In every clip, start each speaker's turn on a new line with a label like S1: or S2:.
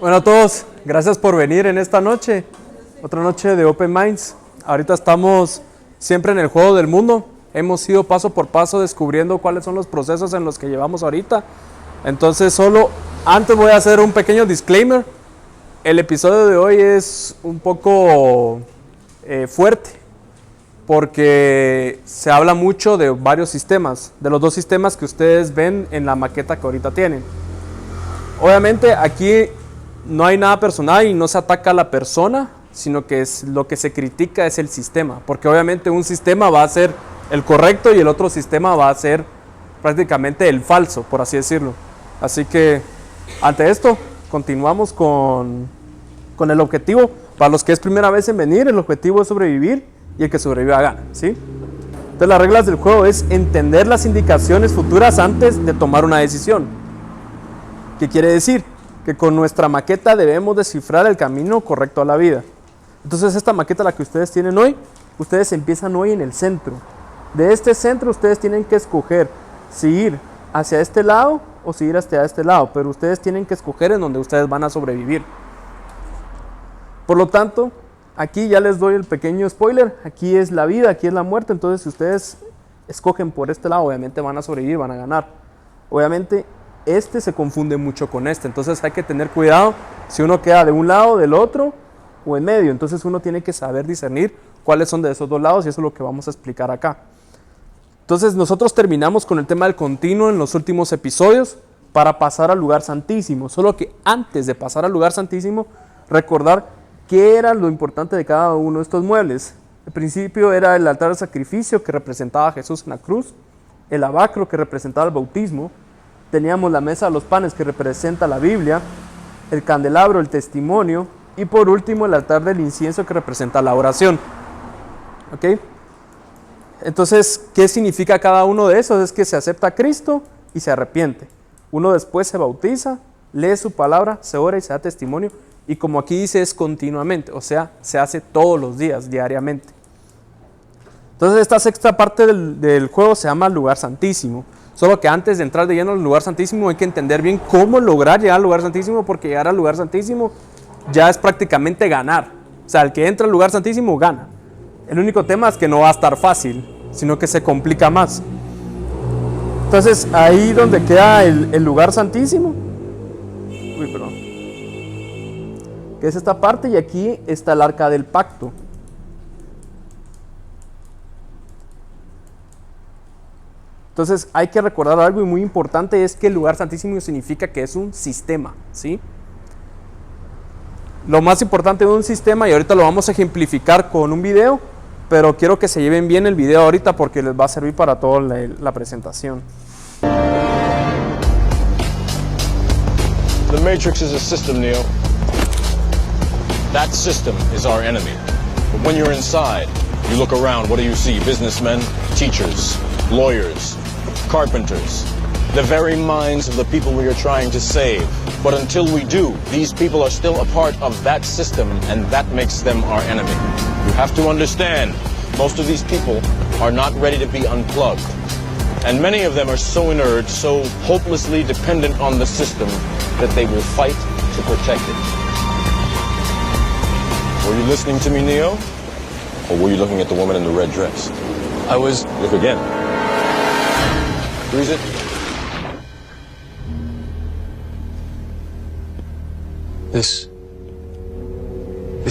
S1: Bueno a todos, gracias por venir en esta noche, otra noche de Open Minds. Ahorita estamos siempre en el juego del mundo, hemos ido paso por paso descubriendo cuáles son los procesos en los que llevamos ahorita. Entonces solo antes voy a hacer un pequeño disclaimer. El episodio de hoy es un poco fuerte porque se habla mucho de varios sistemas, de los dos sistemas que ustedes ven en la maqueta que ahorita tienen. Obviamente aquí no hay nada personal y no se ataca a la persona, sino que lo que se critica es el sistema, porque obviamente un sistema va a ser el correcto y el otro sistema va a ser prácticamente el falso, por así decirlo. Así que ante esto continuamos con el objetivo. Para los que es primera vez en venir, el objetivo es sobrevivir y el que sobreviva gana, ¿sí? Entonces las reglas del juego es entender las indicaciones futuras antes de tomar una decisión. ¿Qué quiere decir? Que con nuestra maqueta debemos descifrar el camino correcto a la vida. Entonces esta maqueta, la que ustedes tienen hoy, ustedes empiezan hoy en el centro. De este centro ustedes tienen que escoger si ir hacia este lado o si ir hacia este lado, pero ustedes tienen que escoger en donde ustedes van a sobrevivir. Por lo tanto, aquí ya les doy el pequeño spoiler, aquí es la vida, aquí es la muerte. Entonces si ustedes escogen por este lado, obviamente van a sobrevivir, van a ganar. Obviamente este se confunde mucho con este, entonces hay que tener cuidado si uno queda de un lado, del otro o en medio. Entonces uno tiene que saber discernir cuáles son de esos dos lados y eso es lo que vamos a explicar acá. Entonces nosotros terminamos con el tema del continuo en los últimos episodios para pasar al lugar santísimo, solo que antes de pasar al lugar santísimo, recordar qué era lo importante de cada uno de estos muebles. Al principio era el altar de sacrificio que representaba a Jesús en la cruz, el lavacro que representaba el bautismo, teníamos la mesa de los panes que representa la Biblia, el candelabro, el testimonio y por último el altar del incienso que representa la oración. ¿Ok? Entonces, ¿qué significa cada uno de esos? Es que se acepta a Cristo y se arrepiente. Uno después se bautiza, lee su palabra, se ora y se da testimonio. Y como aquí dice, es continuamente, o sea, se hace todos los días, diariamente. Entonces esta sexta parte del juego se llama lugar santísimo. Solo que antes de entrar de lleno al lugar santísimo hay que entender bien cómo lograr llegar al lugar santísimo, porque llegar al lugar santísimo ya es prácticamente ganar. O sea, el que entra al lugar santísimo gana. El único tema es que no va a estar fácil, sino que se complica más. Entonces ahí donde queda el lugar santísimo, que es esta parte, y aquí está el arca del pacto. Entonces hay que recordar algo y muy importante, es que el lugar santísimo significa que es un sistema, ¿sí? Lo más importante de un sistema, y ahorita lo vamos a ejemplificar con un video, pero quiero que se lleven bien el video ahorita porque les va a servir para toda la presentación.
S2: The Matrix is a system, Neo. That system is our enemy. But when you're inside, you look around, what do you see? Businessmen, teachers, lawyers, carpenters, the very minds of the people we are trying to save. But until we do, these people are still a part of that system, and that makes them our enemy. You have to understand, most of these people are not ready to be unplugged. And many of them are so inert, so hopelessly dependent on the system, that they will fight to protect it. Were you listening to me, Neo? Or were you looking at the woman in the red dress?
S3: I was...
S2: Look again. Freeze it.
S3: This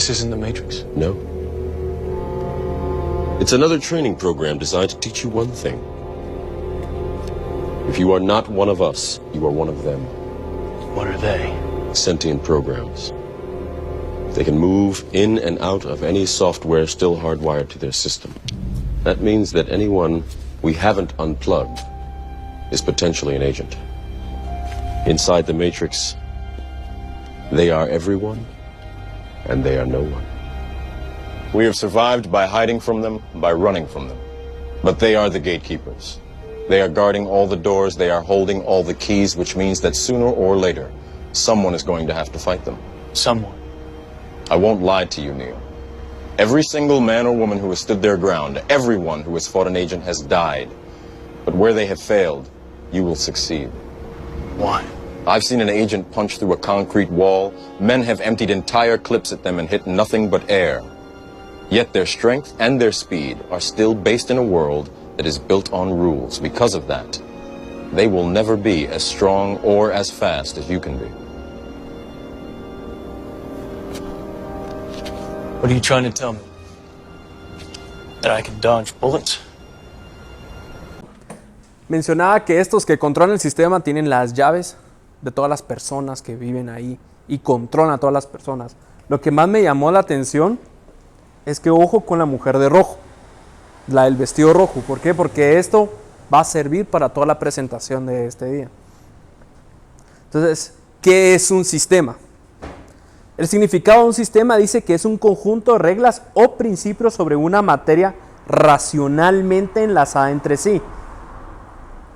S3: isn't the Matrix.
S4: No. It's another training program designed to teach you one thing. If you are not one of us, you are one of them.
S3: What are they?
S4: Sentient programs. They can move in and out of any software still hardwired to their system. That means that anyone we haven't unplugged is potentially an agent. Inside the Matrix, they are everyone, and they are no one.
S2: We have survived by hiding from them, by running from them. But they are the gatekeepers. They are guarding all the doors, they are holding all the keys, which means that sooner or later, someone is going to have to fight them.
S3: Someone.
S2: I won't lie to you, Neo. Every single man or woman who has stood their ground, everyone who has fought an agent has died. But where they have failed, you will succeed.
S3: Why?
S2: I've seen an agent punch through a concrete wall. Men have emptied entire clips at them and hit nothing but air. Yet their strength and their speed are still based in a world that is built on rules. Because of that, they will never be as strong or as fast as you can be.
S3: What are you trying to tell me? That I can dodge bullets?
S1: Mencionaba que estos que controlan el sistema tienen las llaves de todas las personas que viven ahí y controlan a todas las personas. Lo que más me llamó la atención es que ojo con la mujer de rojo, la del vestido rojo. ¿Por qué? Porque esto va a servir para toda la presentación de este día. Entonces, ¿qué es un sistema? El significado de un sistema dice que es un conjunto de reglas o principios sobre una materia racionalmente enlazada entre sí.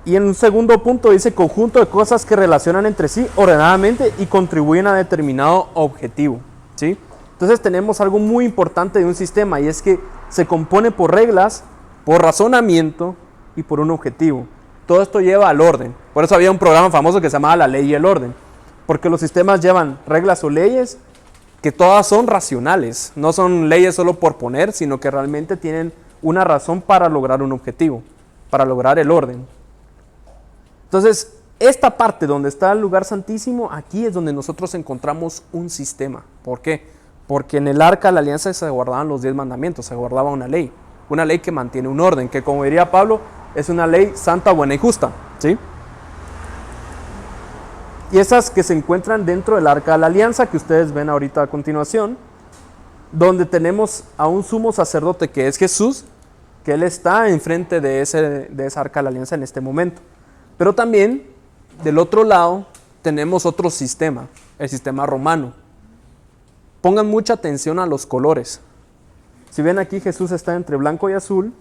S1: Y en un segundo punto dice conjunto de cosas que relacionan entre sí ordenadamente y contribuyen a determinado objetivo, ¿sí? Entonces tenemos algo muy importante de un sistema y es que se compone por reglas, por razonamiento y por un objetivo. Todo esto lleva al orden. Por eso había un programa famoso que se llamaba La Ley y el Orden. Porque los sistemas llevan reglas o leyes que todas son racionales. No son leyes solo por poner, sino que realmente tienen una razón para lograr un objetivo, para lograr el orden. Entonces, esta parte donde está el lugar santísimo, aquí es donde nosotros encontramos un sistema. ¿Por qué? Porque en el arca de la alianza se guardaban los 10 mandamientos, se guardaba una ley que mantiene un orden, que como diría Pablo, es una ley santa, buena y justa, ¿sí? Y esas que se encuentran dentro del arca de la alianza, que ustedes ven ahorita a continuación, donde tenemos a un sumo sacerdote que es Jesús, que Él está enfrente de esa arca de la alianza en este momento. Pero también, del otro lado, tenemos otro sistema, el sistema romano. Pongan mucha atención a los colores. Si ven aquí, Jesús está entre blanco y azul,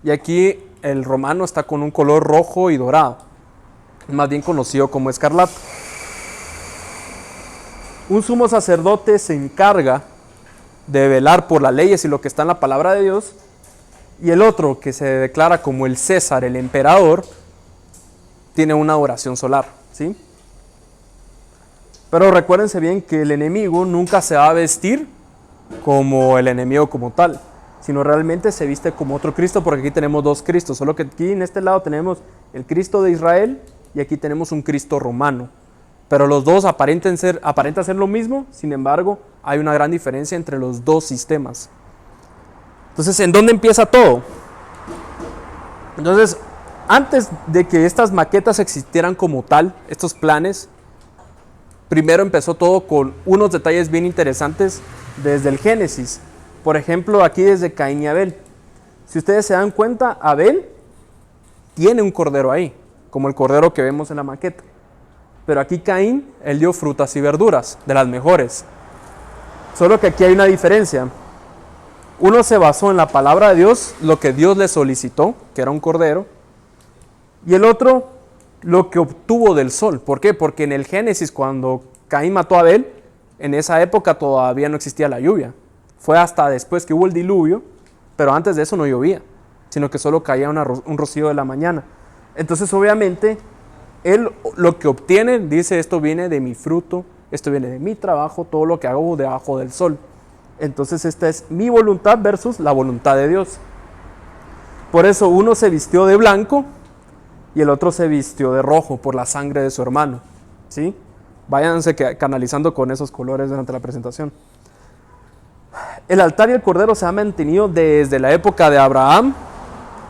S1: y aquí el romano está con un color rojo y dorado, más bien conocido como escarlata. Un sumo sacerdote se encarga de velar por las leyes y lo que está en la palabra de Dios, y el otro, que se declara como el César, el emperador, tiene una oración solar, ¿sí? Pero recuérdense bien que el enemigo nunca se va a vestir como el enemigo como tal, sino realmente se viste como otro Cristo, porque aquí tenemos dos Cristos, solo que aquí en este lado tenemos el Cristo de Israel y aquí tenemos un Cristo romano. Pero los dos aparentan ser lo mismo, sin embargo, hay una gran diferencia entre los dos sistemas. Entonces, ¿en dónde empieza todo? Entonces, antes de que estas maquetas existieran como tal, estos planes, primero empezó todo con unos detalles bien interesantes desde el Génesis. Por ejemplo, aquí desde Caín y Abel. Si ustedes se dan cuenta, Abel tiene un cordero ahí, como el cordero que vemos en la maqueta. Pero aquí Caín, él dio frutas y verduras, de las mejores. Solo que aquí hay una diferencia. Uno se basó en la palabra de Dios, lo que Dios le solicitó, que era un cordero. Y el otro, lo que obtuvo del sol. ¿Por qué? Porque en el Génesis, cuando Caín mató a Abel, en esa época todavía no existía la lluvia. Fue hasta después que hubo el diluvio, pero antes de eso no llovía, sino que solo caía un rocío de la mañana. Entonces, obviamente, él lo que obtiene, dice, esto viene de mi fruto, esto viene de mi trabajo, todo lo que hago debajo del sol. Entonces, esta es mi voluntad versus la voluntad de Dios. Por eso uno se vistió de blanco y el otro se vistió de rojo por la sangre de su hermano, ¿sí? Váyanse canalizando con esos colores durante la presentación. El altar y el cordero se han mantenido desde la época de Abraham,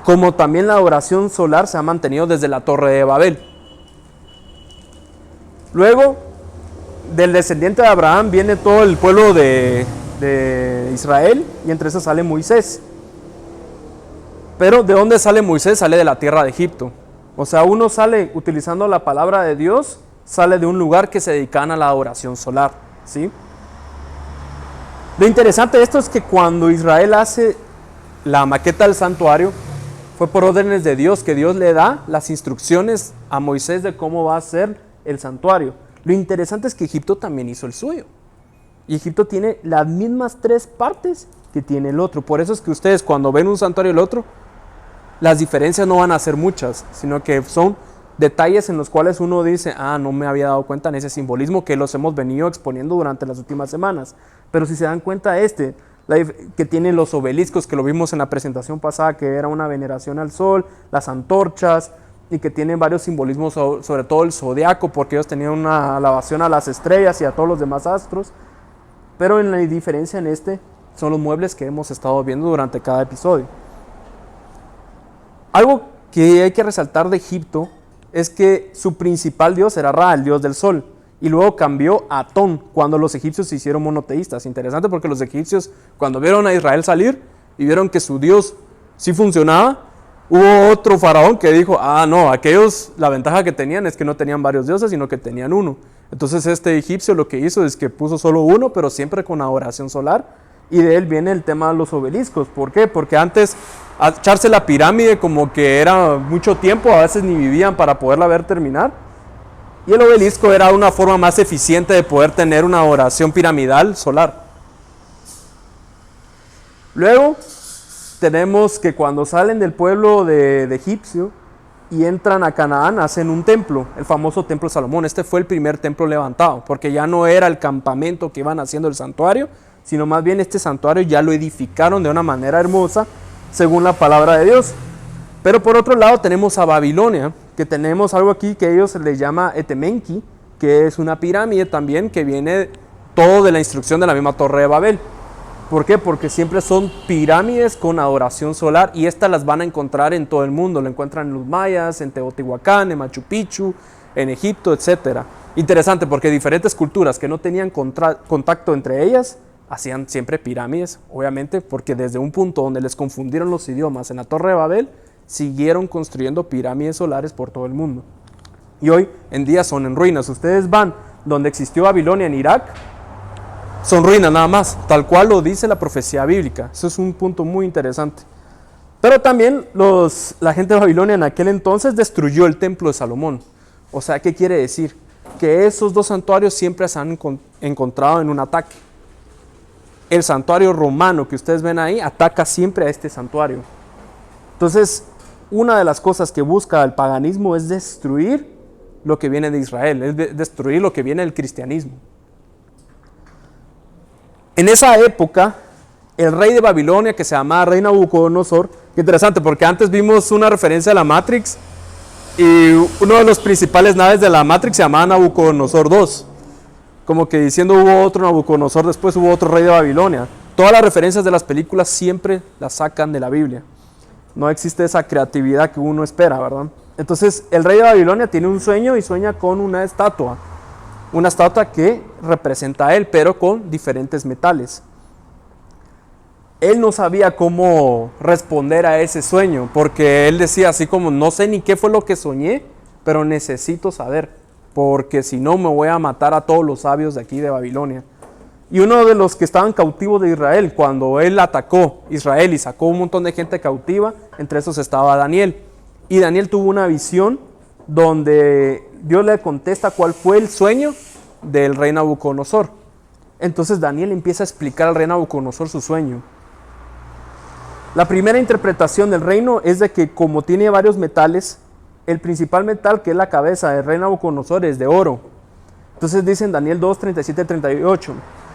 S1: como también la oración solar se ha mantenido desde la Torre de Babel. Luego, del descendiente de Abraham viene todo el pueblo de Israel, y entre esos sale Moisés. Pero ¿de dónde sale Moisés? Sale de la tierra de Egipto. O sea, uno sale utilizando la palabra de Dios, sale de un lugar que se dedican a la oración solar, ¿sí? Lo interesante de esto es que cuando Israel hace la maqueta del santuario, fue por órdenes de Dios, que Dios le da las instrucciones a Moisés de cómo va a ser el santuario. Lo interesante es que Egipto también hizo el suyo. Y Egipto tiene las mismas 3 partes que tiene el otro. Por eso es que ustedes cuando ven un santuario y el otro, las diferencias no van a ser muchas, sino que son detalles en los cuales uno dice, no me había dado cuenta en ese simbolismo que los hemos venido exponiendo durante las últimas semanas. Pero si se dan cuenta que tiene los obeliscos, que lo vimos en la presentación pasada, que era una veneración al sol, las antorchas, y que tienen varios simbolismos, sobre todo el zodiaco, porque ellos tenían una alabación a las estrellas y a todos los demás astros. Pero en la diferencia son los muebles que hemos estado viendo durante cada episodio. Algo que hay que resaltar de Egipto es que su principal dios era Ra, el dios del sol, y luego cambió a Atón cuando los egipcios se hicieron monoteístas. Interesante porque los egipcios, cuando vieron a Israel salir y vieron que su dios sí funcionaba, hubo otro faraón que dijo, no, aquellos la ventaja que tenían es que no tenían varios dioses, sino que tenían uno. Entonces este egipcio lo que hizo es que puso solo uno, pero siempre con adoración solar, y de él viene el tema de los obeliscos. ¿Por qué? Porque antes echarse la pirámide como que era mucho tiempo, a veces ni vivían para poderla ver terminar, y el obelisco era una forma más eficiente de poder tener una oración piramidal solar. Luego tenemos que cuando salen del pueblo de egipcio y entran a Canaán, hacen un templo, el famoso templo de Salomón. Este fue el primer templo levantado, porque ya no era el campamento que iban haciendo el santuario, sino más bien este santuario ya lo edificaron de una manera hermosa, según la palabra de Dios. Pero por otro lado tenemos a Babilonia, que tenemos algo aquí que ellos les llama Etemenki, que es una pirámide también que viene todo de la instrucción de la misma Torre de Babel. ¿Por qué? Porque siempre son pirámides con adoración solar, y estas las van a encontrar en todo el mundo. Lo encuentran en los mayas, en Teotihuacán, en Machu Picchu, en Egipto, etc. Interesante porque diferentes culturas que no tenían contacto entre ellas hacían siempre pirámides, obviamente, porque desde un punto donde les confundieron los idiomas en la Torre de Babel, siguieron construyendo pirámides solares por todo el mundo. Y hoy en día son en ruinas. Ustedes van donde existió Babilonia en Irak, son ruinas nada más, tal cual lo dice la profecía bíblica. Eso es un punto muy interesante. Pero también la gente de Babilonia en aquel entonces destruyó el templo de Salomón. O sea, ¿qué quiere decir? Que esos dos santuarios siempre se han encontrado en un ataque. El santuario romano que ustedes ven ahí ataca siempre a este santuario. Entonces, una de las cosas que busca el paganismo es destruir lo que viene de Israel, es destruir lo que viene del cristianismo. En esa época, el rey de Babilonia, que se llamaba rey Nabucodonosor, qué interesante porque antes vimos una referencia a la Matrix, y uno de los principales naves de la Matrix se llamaba Nabucodonosor II, como que diciendo hubo otro Nabucodonosor, después hubo otro rey de Babilonia. Todas las referencias de las películas siempre las sacan de la Biblia. No existe esa creatividad que uno espera, ¿verdad? Entonces el rey de Babilonia tiene un sueño y sueña con una estatua que representa a él, pero con diferentes metales. Él no sabía cómo responder a ese sueño, porque él decía así como, no sé ni qué fue lo que soñé, pero necesito saber, porque si no me voy a matar a todos los sabios de aquí de Babilonia. Y uno de los que estaban cautivos de Israel, cuando él atacó Israel y sacó un montón de gente cautiva, entre esos estaba Daniel. Y Daniel tuvo una visión donde Dios le contesta cuál fue el sueño del rey Nabucodonosor. Entonces Daniel empieza a explicar al rey Nabucodonosor su sueño. La primera interpretación del reino es de que como tiene varios metales, el principal metal, que es la cabeza del rey Nabucodonosor, es de oro. Entonces dice en Daniel 2, 37, 38,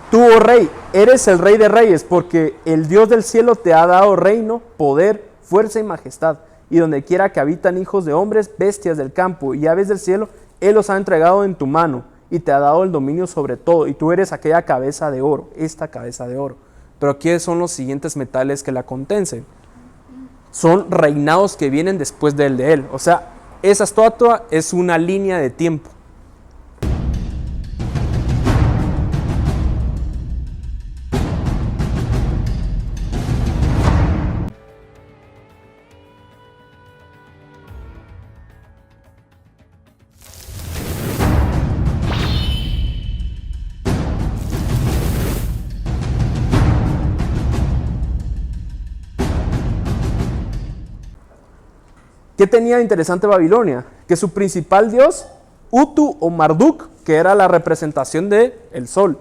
S1: tú, oh rey, eres el rey de reyes, porque el Dios del cielo te ha dado reino, poder, fuerza y majestad. Y donde quiera que habitan hijos de hombres, bestias del campo y aves del cielo, Él los ha entregado en tu mano y te ha dado el dominio sobre todo. Y tú eres aquella cabeza de oro, esta cabeza de oro. Pero ¿qué son los siguientes metales que la contencen? Son reinados que vienen después de él. O sea, esa estatua es una línea de tiempo. ¿Qué tenía de interesante Babilonia? Que su principal dios, Utu o Marduk, que era la representación del sol.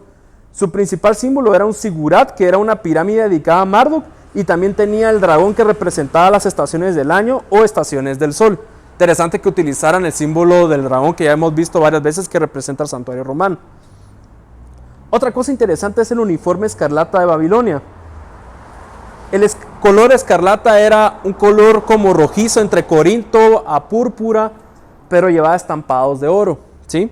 S1: Su principal símbolo era un zigurat, que era una pirámide dedicada a Marduk, y también tenía el dragón que representaba las estaciones del año o estaciones del sol. Interesante que utilizaran el símbolo del dragón que ya hemos visto varias veces, que representa el santuario romano. Otra cosa interesante es el uniforme escarlata de Babilonia. El color escarlata era un color como rojizo entre corinto a púrpura, pero llevaba estampados de oro, ¿sí?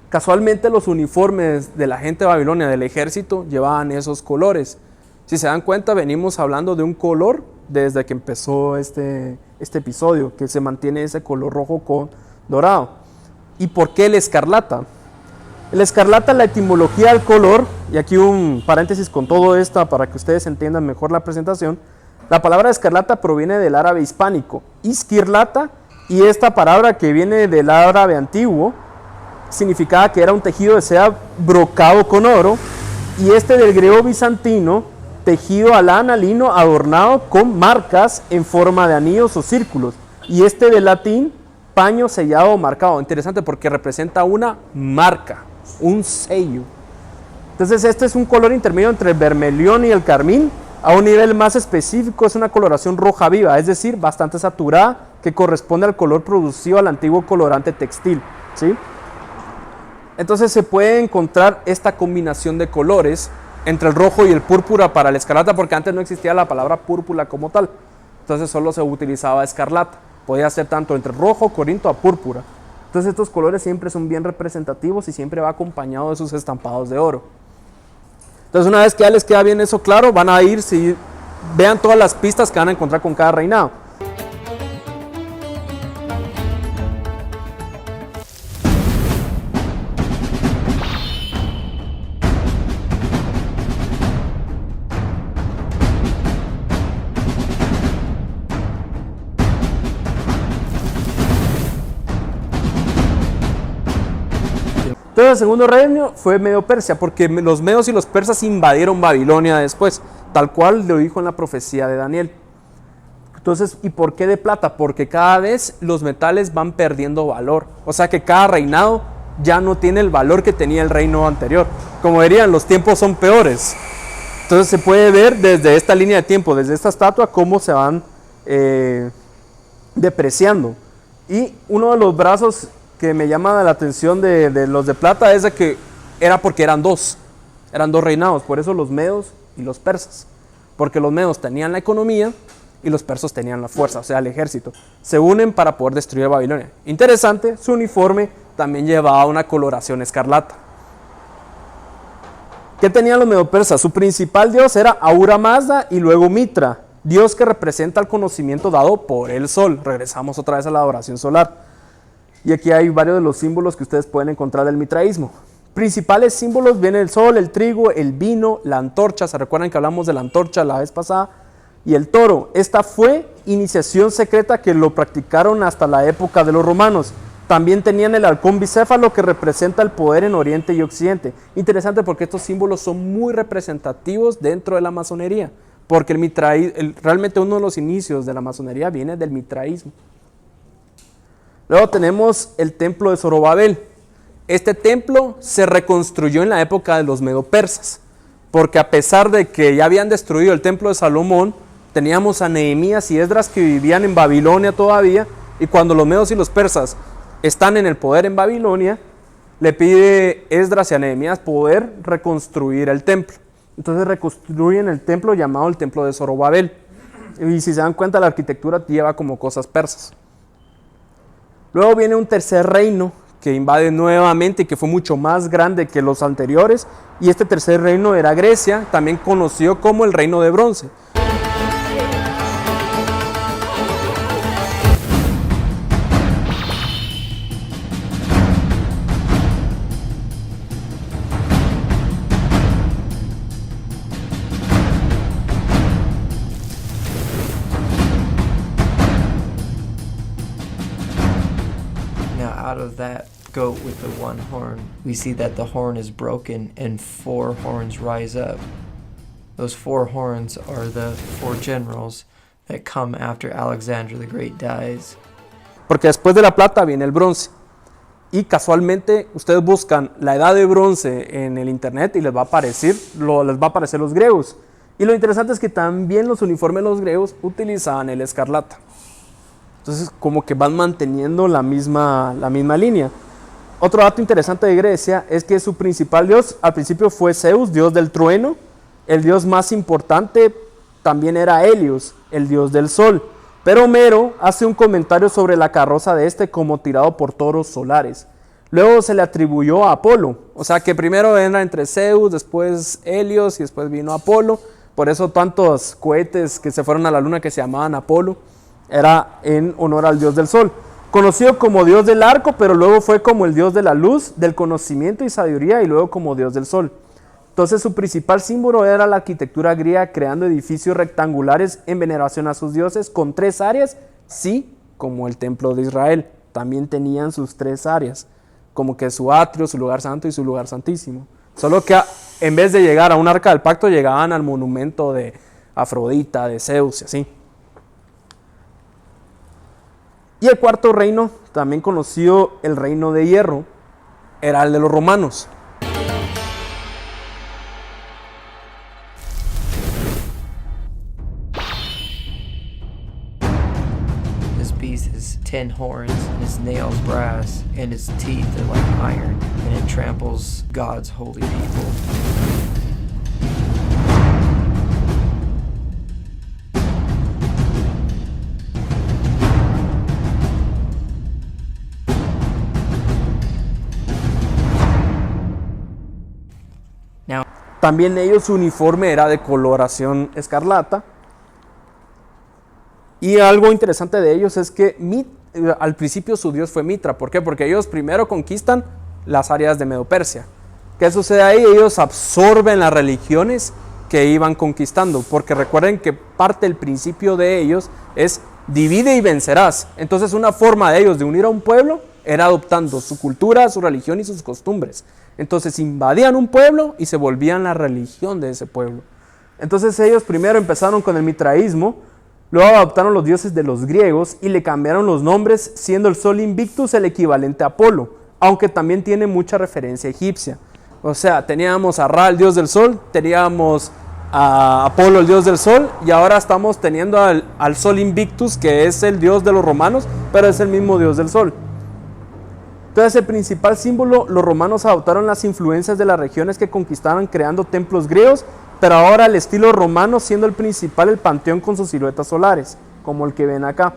S1: Casualmente los uniformes de la gente de Babilonia, del ejército, llevaban esos colores. Si se dan cuenta, venimos hablando de un color desde que empezó este episodio, que se mantiene ese color rojo con dorado. ¿Y por qué el escarlata? El escarlata, la etimología del color, y aquí un paréntesis con todo esto para que ustedes entiendan mejor la presentación. La palabra escarlata proviene del árabe hispánico, isquirlata, y esta palabra, que viene del árabe antiguo, significaba que era un tejido de seda brocado con oro, y del griego bizantino, tejido a lana, lino, adornado con marcas en forma de anillos o círculos, y del latín, paño sellado o marcado. Interesante porque representa una marca, un sello. Entonces este es un color intermedio entre el vermelión y el carmín. A un nivel más específico es una coloración roja viva, es decir, bastante saturada, que corresponde al color producido al antiguo colorante textil, ¿sí? Entonces se puede encontrar esta combinación de colores entre el rojo y el púrpura para la escarlata, porque antes no existía la palabra púrpura como tal. Entonces solo se utilizaba escarlata. Podía ser tanto entre rojo, corinto a púrpura. Entonces estos colores siempre son bien representativos y siempre va acompañado de sus estampados de oro. Entonces una vez que ya les queda bien eso claro, van a ir, si vean todas las pistas que van a encontrar con cada reinado. Entonces el segundo reino fue Medio Persia, porque los medos y los persas invadieron Babilonia después, tal cual lo dijo en la profecía de Daniel. Entonces, ¿y por qué de plata? Porque cada vez los metales van perdiendo valor, o sea que cada reinado ya no tiene el valor que tenía el reino anterior. Como dirían, los tiempos son peores. Entonces se puede ver desde esta línea de tiempo, desde esta estatua, cómo se van depreciando. Y uno de los brazos que me llama la atención de los de plata es de que era porque eran dos reinados, por eso los medos y los persas, porque los medos tenían la economía y los persas tenían la fuerza, o sea el ejército, se unen para poder destruir Babilonia. Interesante, su uniforme también llevaba una coloración escarlata. ¿Qué tenían los medo persas? Su principal dios era Ahura Mazda y luego Mitra, dios que representa el conocimiento dado por el sol. Regresamos otra vez a la adoración solar. Y aquí hay varios de los símbolos que ustedes pueden encontrar del mitraísmo. Principales símbolos vienen el sol, el trigo, el vino, la antorcha. ¿Se recuerdan que hablamos de la antorcha la vez pasada? Y el toro. Esta fue iniciación secreta que lo practicaron hasta la época de los romanos. También tenían el halcón bicéfalo, que representa el poder en Oriente y Occidente. Interesante porque estos símbolos son muy representativos dentro de la masonería. Porque realmente uno de los inicios de la masonería viene del mitraísmo. Luego tenemos el templo de Zorobabel. Este templo se reconstruyó en la época de los medo-persas, porque a pesar de que ya habían destruido el templo de Salomón, teníamos a Nehemías y Esdras que vivían en Babilonia todavía, y cuando los medos y los persas están en el poder en Babilonia, le pide Esdras y a Nehemías poder reconstruir el templo. Entonces reconstruyen el templo llamado el templo de Zorobabel. Y si se dan cuenta, la arquitectura lleva como cosas persas. Luego viene un tercer reino que invade nuevamente y que fue mucho más grande que los anteriores, y este tercer reino era Grecia, también conocido como el Reino de Bronce.
S5: Out of that goat with the one horn, we see that the horn is broken and 4 horns rise up. Those 4 horns are the 4 generals that come after Alexander the Great dies.
S1: Porque después de la plata viene el bronce. Y casualmente ustedes buscan la edad de bronce en el internet y les va a aparecer los griegos. Y lo interesante es que también los uniformes de los griegos utilizaban el escarlata. Entonces como que van manteniendo la misma línea. Otro dato interesante de Grecia es que su principal dios al principio fue Zeus, dios del trueno. El dios más importante también era Helios, el dios del sol. Pero Homero hace un comentario sobre la carroza de este como tirado por toros solares. Luego se le atribuyó a Apolo. O sea que primero era entre Zeus, después Helios y después vino Apolo. Por eso tantos cohetes que se fueron a la luna que se llamaban Apolo, era en honor al dios del sol. Conocido como dios del arco, pero luego fue como el dios de la luz, del conocimiento y sabiduría, y luego como dios del sol. Entonces su principal símbolo era la arquitectura griega, creando edificios rectangulares en veneración a sus dioses con 3 áreas, sí, como el templo de Israel. También tenían sus 3 áreas, como que su atrio, su lugar santo y su lugar santísimo. Solo que en vez de llegar a un arca del pacto, llegaban al monumento de Afrodita, de Zeus y así. Y el cuarto reino, también conocido el reino de hierro, era el de los romanos.
S5: His beast has 10 horns, and his nails brass, and his teeth are like iron, and it tramples God's holy people.
S1: También ellos, su uniforme era de coloración escarlata. Y algo interesante de ellos es que al principio su dios fue Mitra. ¿Por qué? Porque ellos primero conquistan las áreas de Medo-Persia. ¿Qué sucede ahí? Ellos absorben las religiones que iban conquistando. Porque recuerden que parte del principio de ellos es divide y vencerás. Entonces una forma de ellos de unir a un pueblo era adoptando su cultura, su religión y sus costumbres. Entonces invadían un pueblo y se volvían la religión de ese pueblo. Entonces ellos primero empezaron con el mitraísmo, luego adoptaron los dioses de los griegos y le cambiaron los nombres, siendo el Sol Invictus el equivalente a Apolo, aunque también tiene mucha referencia egipcia. O sea, teníamos a Ra, el dios del sol, teníamos a Apolo, el dios del sol, y ahora estamos teniendo al Sol Invictus, que es el dios de los romanos, pero es el mismo dios del sol. Entonces, el principal símbolo, los romanos adoptaron las influencias de las regiones que conquistaron creando templos griegos, pero ahora el estilo romano siendo el principal, el panteón con sus siluetas solares, como el que ven acá.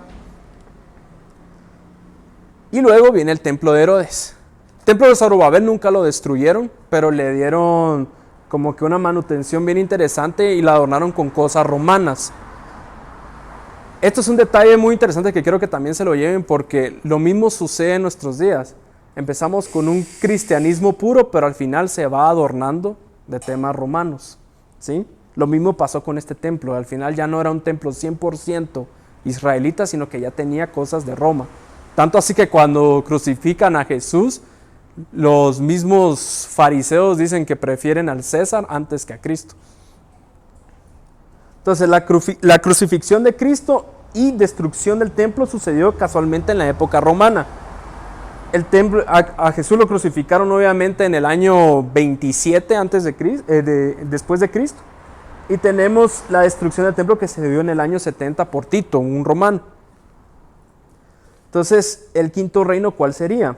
S1: Y luego viene el templo de Herodes. El templo de Zorobabel nunca lo destruyeron, pero le dieron como que una manutención bien interesante y la adornaron con cosas romanas. Esto es un detalle muy interesante que quiero que también se lo lleven, porque lo mismo sucede en nuestros días. Empezamos con un cristianismo puro, pero al final se va adornando de temas romanos, ¿sí? Lo mismo pasó con este templo. Al final ya no era un templo 100% israelita, sino que ya tenía cosas de Roma. Tanto así que cuando crucifican a Jesús, los mismos fariseos dicen que prefieren al César antes que a Cristo. Entonces la crucifixión de Cristo y destrucción del templo sucedió casualmente en la época romana. El templo, a Jesús lo crucificaron obviamente en el año 27 después de Cristo. Y tenemos la destrucción del templo que se dio en el año 70 por Tito, un romano. Entonces, el quinto reino, ¿cuál sería?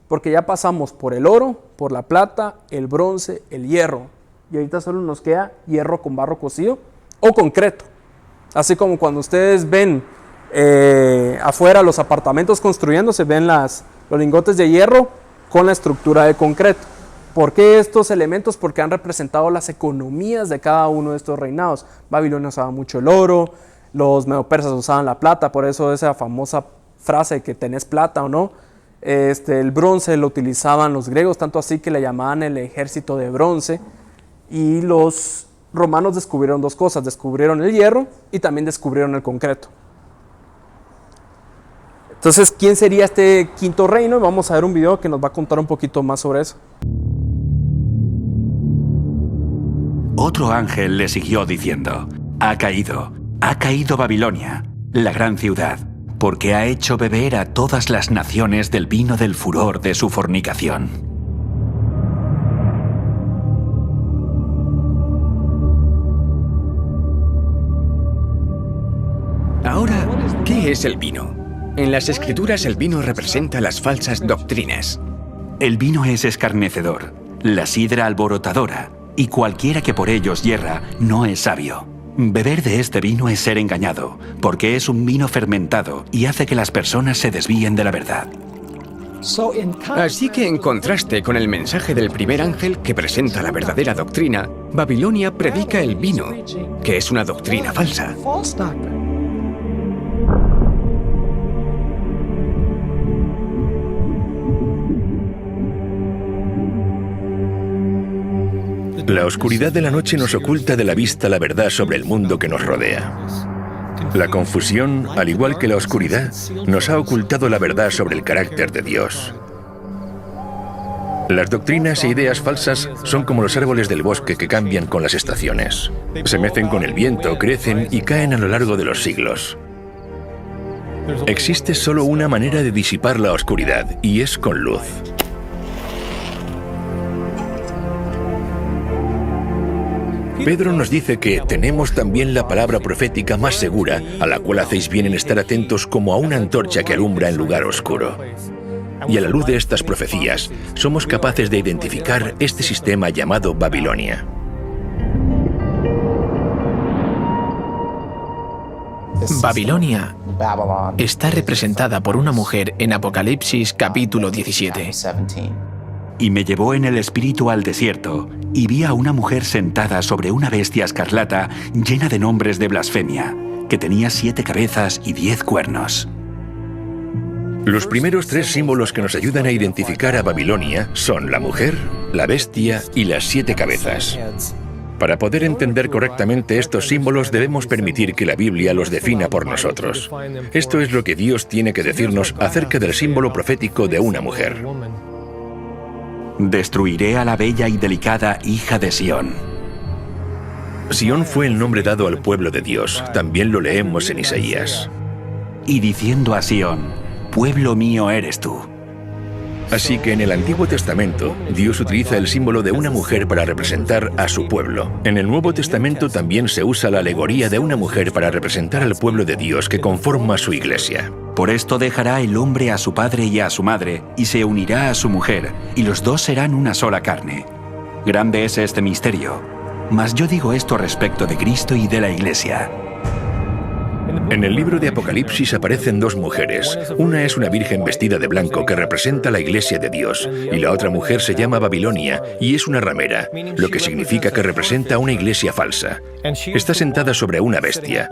S1: Porque ya pasamos por el oro, por la plata, el bronce, el hierro. Y ahorita solo nos queda hierro con barro cocido o concreto. Así como cuando ustedes ven afuera los apartamentos construyéndose, ven los lingotes de hierro con la estructura de concreto. ¿Por qué estos elementos? Porque han representado las economías de cada uno de estos reinados. Babilonia usaba mucho el oro, los medopersas usaban la plata, por eso esa famosa frase que tenés plata o no. El bronce lo utilizaban los griegos, tanto así que le llamaban el ejército de bronce. Y los romanos descubrieron dos cosas: descubrieron el hierro y también descubrieron el concreto. Entonces, ¿quién sería este quinto reino? Vamos a ver un video que nos va a contar un poquito más sobre eso.
S6: Otro ángel le siguió diciendo: ha caído Babilonia, la gran ciudad, porque ha hecho beber a todas las naciones del vino del furor de su fornicación.
S7: Ahora, ¿qué es el vino? En las Escrituras el vino representa las falsas doctrinas.
S6: El vino es escarnecedor, la sidra alborotadora, y cualquiera que por ellos yerra no es sabio. Beber de este vino es ser engañado, porque es un vino fermentado y hace que las personas se desvíen de la verdad.
S7: Así que en contraste con el mensaje del primer ángel que presenta la verdadera doctrina, Babilonia predica el vino, que es una doctrina falsa.
S8: La oscuridad de la noche nos oculta de la vista la verdad sobre el mundo que nos rodea. La confusión, al igual que la oscuridad, nos ha ocultado la verdad sobre el carácter de Dios. Las doctrinas e ideas falsas son como los árboles del bosque que cambian con las estaciones. Se mecen con el viento, crecen y caen a lo largo de los siglos. Existe solo una manera de disipar la oscuridad, y es con luz. Pedro nos dice que tenemos también la palabra profética más segura, a la cual hacéis bien en estar atentos como a una antorcha que alumbra en lugar oscuro. Y a la luz de estas profecías, somos capaces de identificar este sistema llamado Babilonia.
S9: Babilonia está representada por una mujer en Apocalipsis capítulo 17.
S6: Y me llevó en el espíritu al desierto, y vi a una mujer sentada sobre una bestia escarlata llena de nombres de blasfemia, que tenía 7 cabezas y 10 cuernos.
S8: Los primeros 3 símbolos que nos ayudan a identificar a Babilonia son la mujer, la bestia y las 7 cabezas. Para poder entender correctamente estos símbolos debemos permitir que la Biblia los defina por nosotros. Esto es lo que Dios tiene que decirnos acerca del símbolo profético de una mujer.
S6: Destruiré a la bella y delicada hija de Sión.
S8: Sión fue el nombre dado al pueblo de Dios. También lo leemos en Isaías.
S6: Y diciendo a Sión, pueblo mío eres tú.
S8: Así que en el Antiguo Testamento, Dios utiliza el símbolo de una mujer para representar a su pueblo. En el Nuevo Testamento también se usa la alegoría de una mujer para representar al pueblo de Dios que conforma su iglesia.
S6: Por esto dejará el hombre a su padre y a su madre, y se unirá a su mujer, y los dos serán una sola carne. Grande es este misterio, mas yo digo esto respecto de Cristo y de la iglesia.
S8: En el libro de Apocalipsis aparecen 2 mujeres. Una es una virgen vestida de blanco que representa la iglesia de Dios, y la otra mujer se llama Babilonia y es una ramera, lo que significa que representa una iglesia falsa. Está sentada sobre una bestia.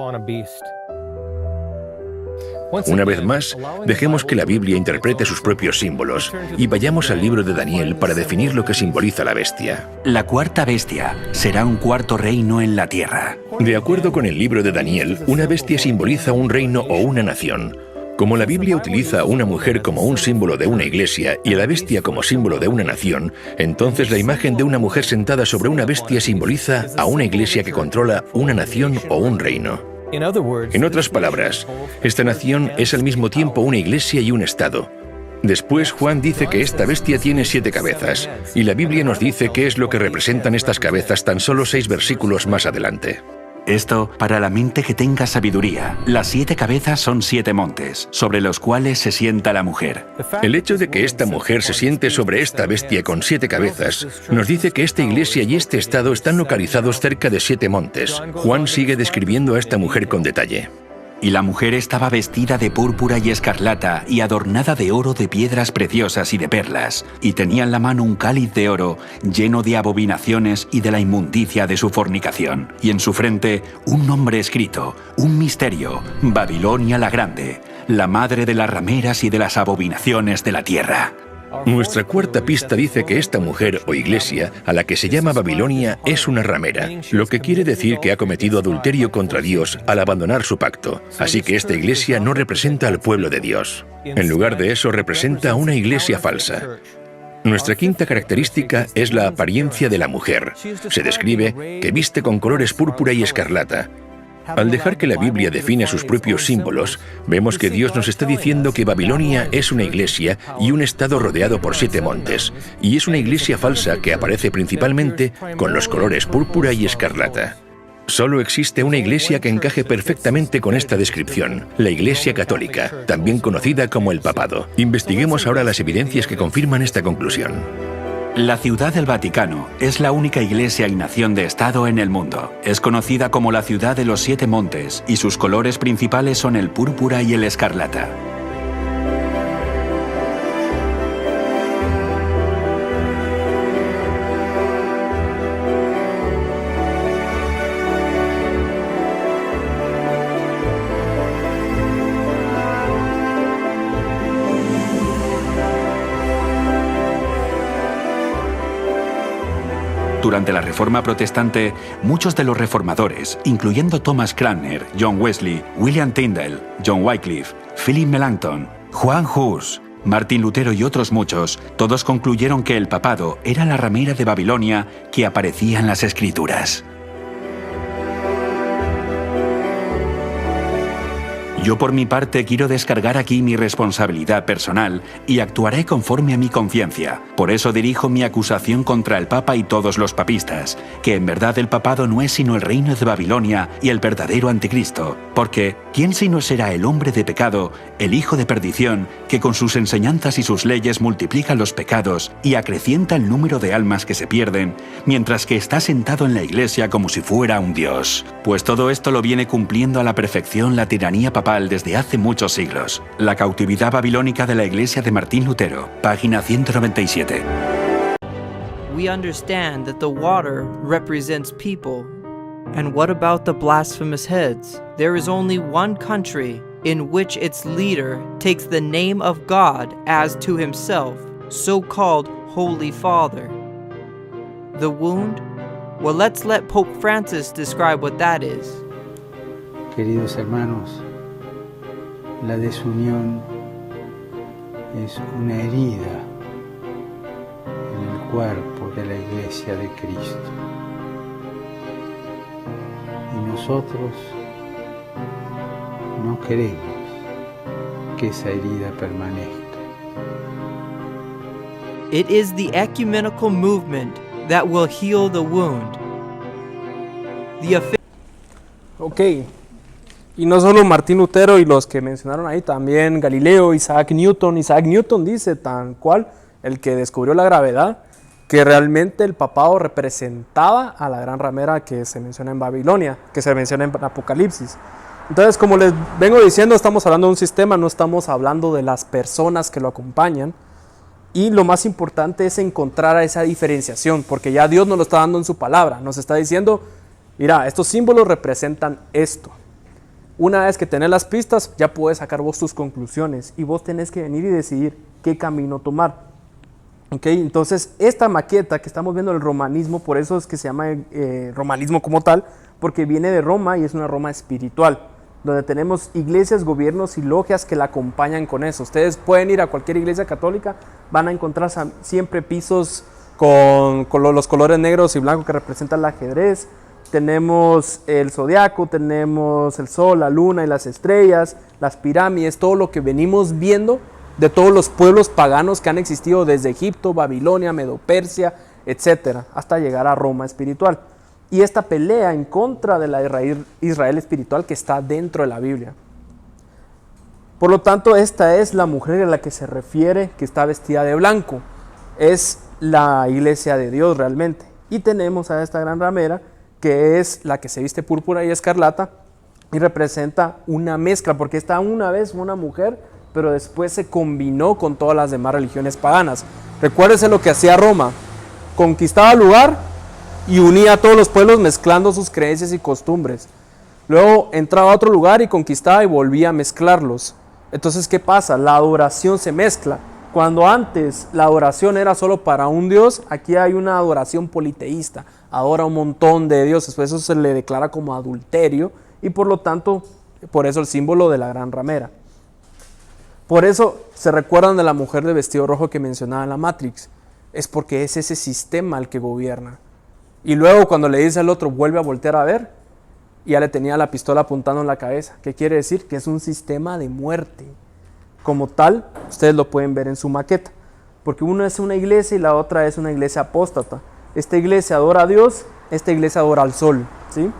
S8: Una vez más, dejemos que la Biblia interprete sus propios símbolos y vayamos al libro de Daniel para definir lo que simboliza la bestia.
S6: La cuarta bestia será un cuarto reino en la tierra.
S8: De acuerdo con el libro de Daniel, una bestia simboliza un reino o una nación. Como la Biblia utiliza a una mujer como un símbolo de una iglesia y a la bestia como símbolo de una nación, entonces la imagen de una mujer sentada sobre una bestia simboliza a una iglesia que controla una nación o un reino. En otras palabras, esta nación es al mismo tiempo una iglesia y un estado. Después Juan dice que esta bestia tiene 7 cabezas, y la Biblia nos dice qué es lo que representan estas cabezas tan solo 6 versículos más adelante.
S6: Esto para la mente que tenga sabiduría. Las 7 cabezas son 7 montes, sobre los cuales se sienta la mujer.
S8: El hecho de que esta mujer se siente sobre esta bestia con 7 cabezas nos dice que esta iglesia y este estado están localizados cerca de 7 montes. Juan sigue describiendo a esta mujer con detalle.
S6: Y la mujer estaba vestida de púrpura y escarlata y adornada de oro, de piedras preciosas y de perlas, y tenía en la mano un cáliz de oro lleno de abominaciones y de la inmundicia de su fornicación, y en su frente un nombre escrito, un misterio: Babilonia la Grande, la madre de las rameras y de las abominaciones de la tierra.
S8: Nuestra cuarta pista dice que esta mujer o iglesia, a la que se llama Babilonia, es una ramera, lo que quiere decir que ha cometido adulterio contra Dios al abandonar su pacto. Así que esta iglesia no representa al pueblo de Dios. En lugar de eso, representa a una iglesia falsa. Nuestra quinta característica es la apariencia de la mujer. Se describe que viste con colores púrpura y escarlata. Al dejar que la Biblia define sus propios símbolos, vemos que Dios nos está diciendo que Babilonia es una iglesia y un estado rodeado por 7 montes, y es una iglesia falsa que aparece principalmente con los colores púrpura y escarlata. Solo existe una iglesia que encaje perfectamente con esta descripción, la Iglesia Católica, también conocida como el Papado. Investiguemos ahora las evidencias que confirman esta conclusión.
S6: La Ciudad del Vaticano es la única iglesia y nación de Estado en el mundo. Es conocida como la Ciudad de los 7 Montes y sus colores principales son el púrpura y el escarlata. Durante la Reforma Protestante, muchos de los reformadores, incluyendo Thomas Cranmer, John Wesley, William Tyndale, John Wycliffe, Philip Melanchthon, Juan Hus, Martín Lutero y otros muchos, todos concluyeron que el papado era la ramera de Babilonia que aparecía en las Escrituras. Yo por mi parte quiero descargar aquí mi responsabilidad personal y actuaré conforme a mi conciencia. Por eso dirijo mi acusación contra el Papa y todos los papistas, que en verdad el papado no es sino el reino de Babilonia y el verdadero anticristo. Porque, ¿quién sino será el hombre de pecado, el hijo de perdición, que con sus enseñanzas y sus leyes multiplica los pecados y acrecienta el número de almas que se pierden, mientras que está sentado en la iglesia como si fuera un dios? Pues todo esto lo viene cumpliendo a la perfección la tiranía papal desde hace muchos siglos. La cautividad babilónica de la iglesia de Martín Lutero, página 197.
S5: We understand that the water represents people. And what about the blasphemous heads? There is only one country in which its leader takes the name of God as to himself, so-called Holy Father. The wound? Well, let's let Pope Francis describe what that is.
S10: Queridos hermanos, la desunión es una herida en el cuerpo de la Iglesia de Cristo. Y nosotros no queremos que esa herida permanezca.
S5: It is the ecumenical movement that will heal the wound.
S1: Ok. Y no solo Martín Lutero y los que mencionaron ahí, también Galileo, Isaac Newton. Isaac Newton dice, tan cual, el que descubrió la gravedad, que realmente el papado representaba a la gran ramera que se menciona en Babilonia, que se menciona en Apocalipsis. Entonces, como les vengo diciendo, estamos hablando de un sistema, no estamos hablando de las personas que lo acompañan. Y lo más importante es encontrar esa diferenciación, porque ya Dios nos lo está dando en su palabra. Nos está diciendo, mira, estos símbolos representan esto. Una vez que tenés las pistas, ya puedes sacar vos tus conclusiones y vos tenés que venir y decidir qué camino tomar. Okay, entonces, esta maqueta que estamos viendo, el romanismo, por eso es que se llama romanismo como tal, porque viene de Roma y es una Roma espiritual, donde tenemos iglesias, gobiernos y logias que la acompañan con eso. Ustedes pueden ir a cualquier iglesia católica, van a encontrar siempre pisos con los colores negros y blancos que representan el ajedrez. Tenemos el zodiaco, tenemos el sol, la luna y las estrellas, las pirámides, todo lo que venimos viendo de todos los pueblos paganos que han existido desde Egipto, Babilonia, Medo-Persia, etcétera, hasta llegar a Roma espiritual. Y esta pelea en contra de la Israel espiritual que está dentro de la Biblia. Por lo tanto, esta es la mujer a la que se refiere que está vestida de blanco. Es la iglesia de Dios realmente. Y tenemos a esta gran ramera, que es la que se viste púrpura y escarlata, y representa una mezcla, porque está una vez una mujer, pero después se combinó con todas las demás religiones paganas. Recuérdese lo que hacía Roma, conquistaba el lugar y unía a todos los pueblos mezclando sus creencias y costumbres. Luego entraba a otro lugar y conquistaba y volvía a mezclarlos. Entonces, ¿qué pasa? La adoración se mezcla. Cuando antes la adoración era solo para un dios, aquí hay una adoración politeísta. Adora un montón de dioses, por eso se le declara como adulterio y por lo tanto, por eso el símbolo de la gran ramera. Por eso se recuerdan de la mujer de vestido rojo que mencionaba en la Matrix. Es porque es ese sistema el que gobierna. Y luego cuando le dice al otro, vuelve a voltear a ver, y ya le tenía la pistola apuntando en la cabeza. ¿Qué quiere decir? Que es un sistema de muerte. Como tal, ustedes lo pueden ver en su maqueta, porque uno es una iglesia y la otra es una iglesia apóstata. Esta iglesia adora a Dios, esta iglesia adora al sol, ¿sí?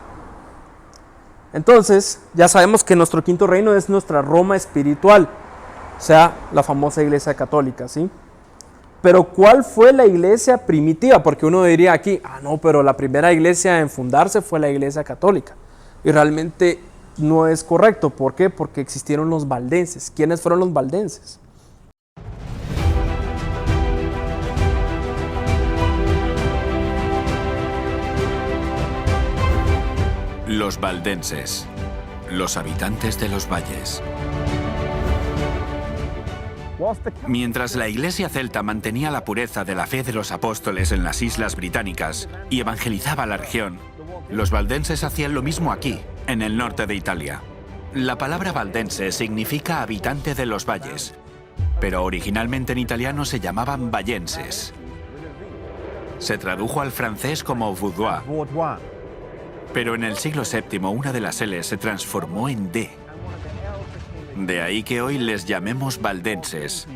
S1: Entonces, ya sabemos que nuestro quinto reino es nuestra Roma espiritual, o sea, la famosa iglesia católica, ¿sí? Pero ¿cuál fue la iglesia primitiva? Porque uno diría aquí, no, pero la primera iglesia en fundarse fue la iglesia católica. Y realmente no es correcto. ¿Por qué? Porque existieron los valdenses. ¿Quiénes fueron los valdenses?
S6: Los valdenses, los habitantes de los valles. Mientras la iglesia celta mantenía la pureza de la fe de los apóstoles en las islas británicas y evangelizaba la región, los valdenses hacían lo mismo aquí, en el norte de Italia. La palabra valdense significa habitante de los valles, pero originalmente en italiano se llamaban vallenses. Se tradujo al francés como vaudois, pero en el siglo VII una de las L's se transformó en D. De ahí que hoy les llamemos valdenses.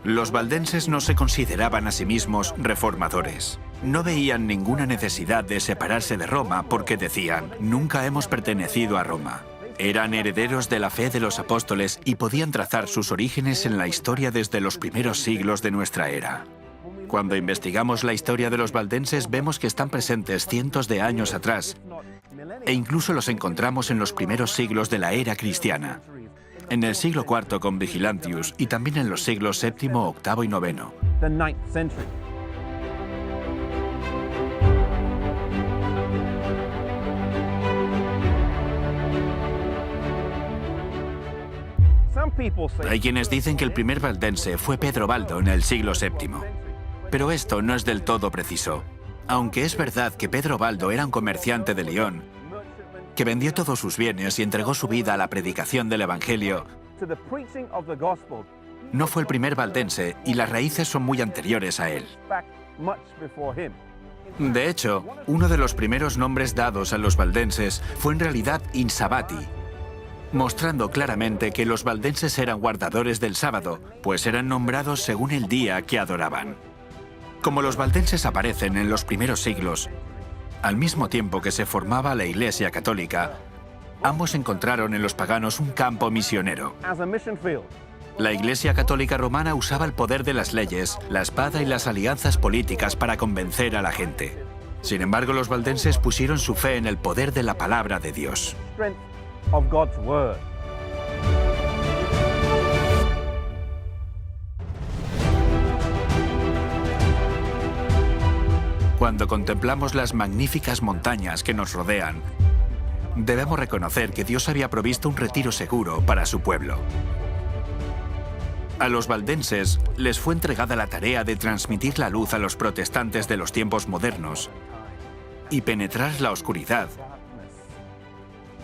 S6: Los valdenses no se consideraban a sí mismos reformadores. No veían ninguna necesidad de separarse de Roma porque decían, nunca hemos pertenecido a Roma. Eran herederos de la fe de los apóstoles y podían trazar sus orígenes en la historia desde los primeros siglos de nuestra era. Cuando investigamos la historia de los valdenses vemos que están presentes cientos de años atrás e incluso los encontramos en los primeros siglos de la era cristiana, en el siglo IV con Vigilantius y también en los siglos VII, VIII y IX. Hay quienes dicen que el primer valdense fue Pedro Baldo en el siglo VII. Pero esto no es del todo preciso. Aunque es verdad que Pedro Baldo era un comerciante de León, que vendió todos sus bienes y entregó su vida a la predicación del Evangelio, no fue el primer valdense y las raíces son muy anteriores a él. De hecho, uno de los primeros nombres dados a los valdenses fue en realidad Insabati, mostrando claramente que los valdenses eran guardadores del sábado, pues eran nombrados según el día que adoraban. Como los valdenses aparecen en los primeros siglos, al mismo tiempo que se formaba la Iglesia Católica, ambos encontraron en los paganos un campo misionero. La Iglesia Católica Romana usaba el poder de las leyes, la espada y las alianzas políticas para convencer a la gente. Sin embargo, los valdenses pusieron su fe en el poder de la palabra de Dios. Cuando contemplamos las magníficas montañas que nos rodean, debemos reconocer que Dios había provisto un retiro seguro para su pueblo. A los valdenses les fue entregada la tarea de transmitir la luz a los protestantes de los tiempos modernos y penetrar la oscuridad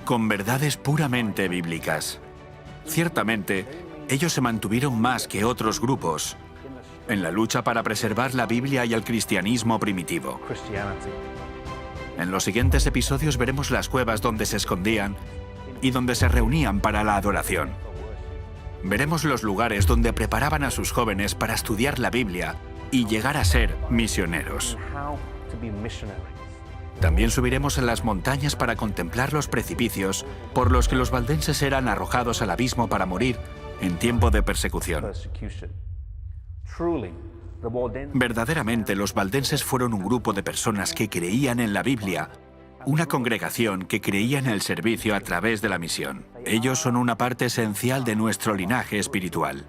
S6: con verdades puramente bíblicas. Ciertamente, ellos se mantuvieron más que otros grupos en la lucha para preservar la Biblia y el cristianismo primitivo. En los siguientes episodios veremos las cuevas donde se escondían y donde se reunían para la adoración. Veremos los lugares donde preparaban a sus jóvenes para estudiar la Biblia y llegar a ser misioneros. También subiremos a las montañas para contemplar los precipicios por los que los valdenses eran arrojados al abismo para morir en tiempo de persecución. Verdaderamente, los valdenses fueron un grupo de personas que creían en la Biblia, una congregación que creía en el servicio a través de la misión. Ellos son una parte esencial de nuestro linaje espiritual.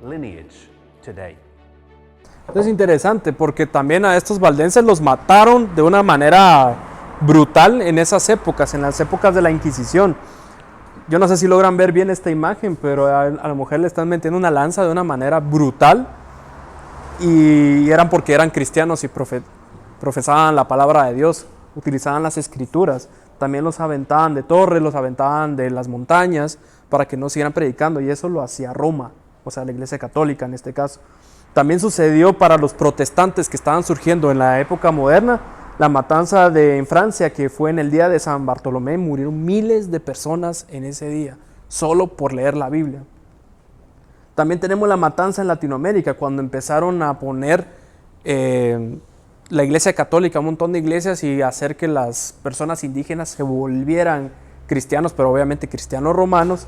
S1: Es interesante porque también a estos valdenses los mataron de una manera brutal en esas épocas, en las épocas de la Inquisición. Yo no sé si logran ver bien esta imagen, pero a la mujer le están metiendo una lanza de una manera brutal. Y eran porque eran cristianos y profesaban la palabra de Dios, utilizaban las escrituras. También los aventaban de torres, los aventaban de las montañas para que no siguieran predicando, y eso lo hacía Roma, o sea, la Iglesia Católica en este caso. También sucedió para los protestantes que estaban surgiendo en la época moderna, la matanza en Francia, que fue en el día de San Bartolomé, murieron miles de personas en ese día, solo por leer la Biblia. También tenemos la matanza en Latinoamérica, cuando empezaron a poner la iglesia católica, un montón de iglesias, y hacer que las personas indígenas se volvieran cristianos, pero obviamente cristianos romanos,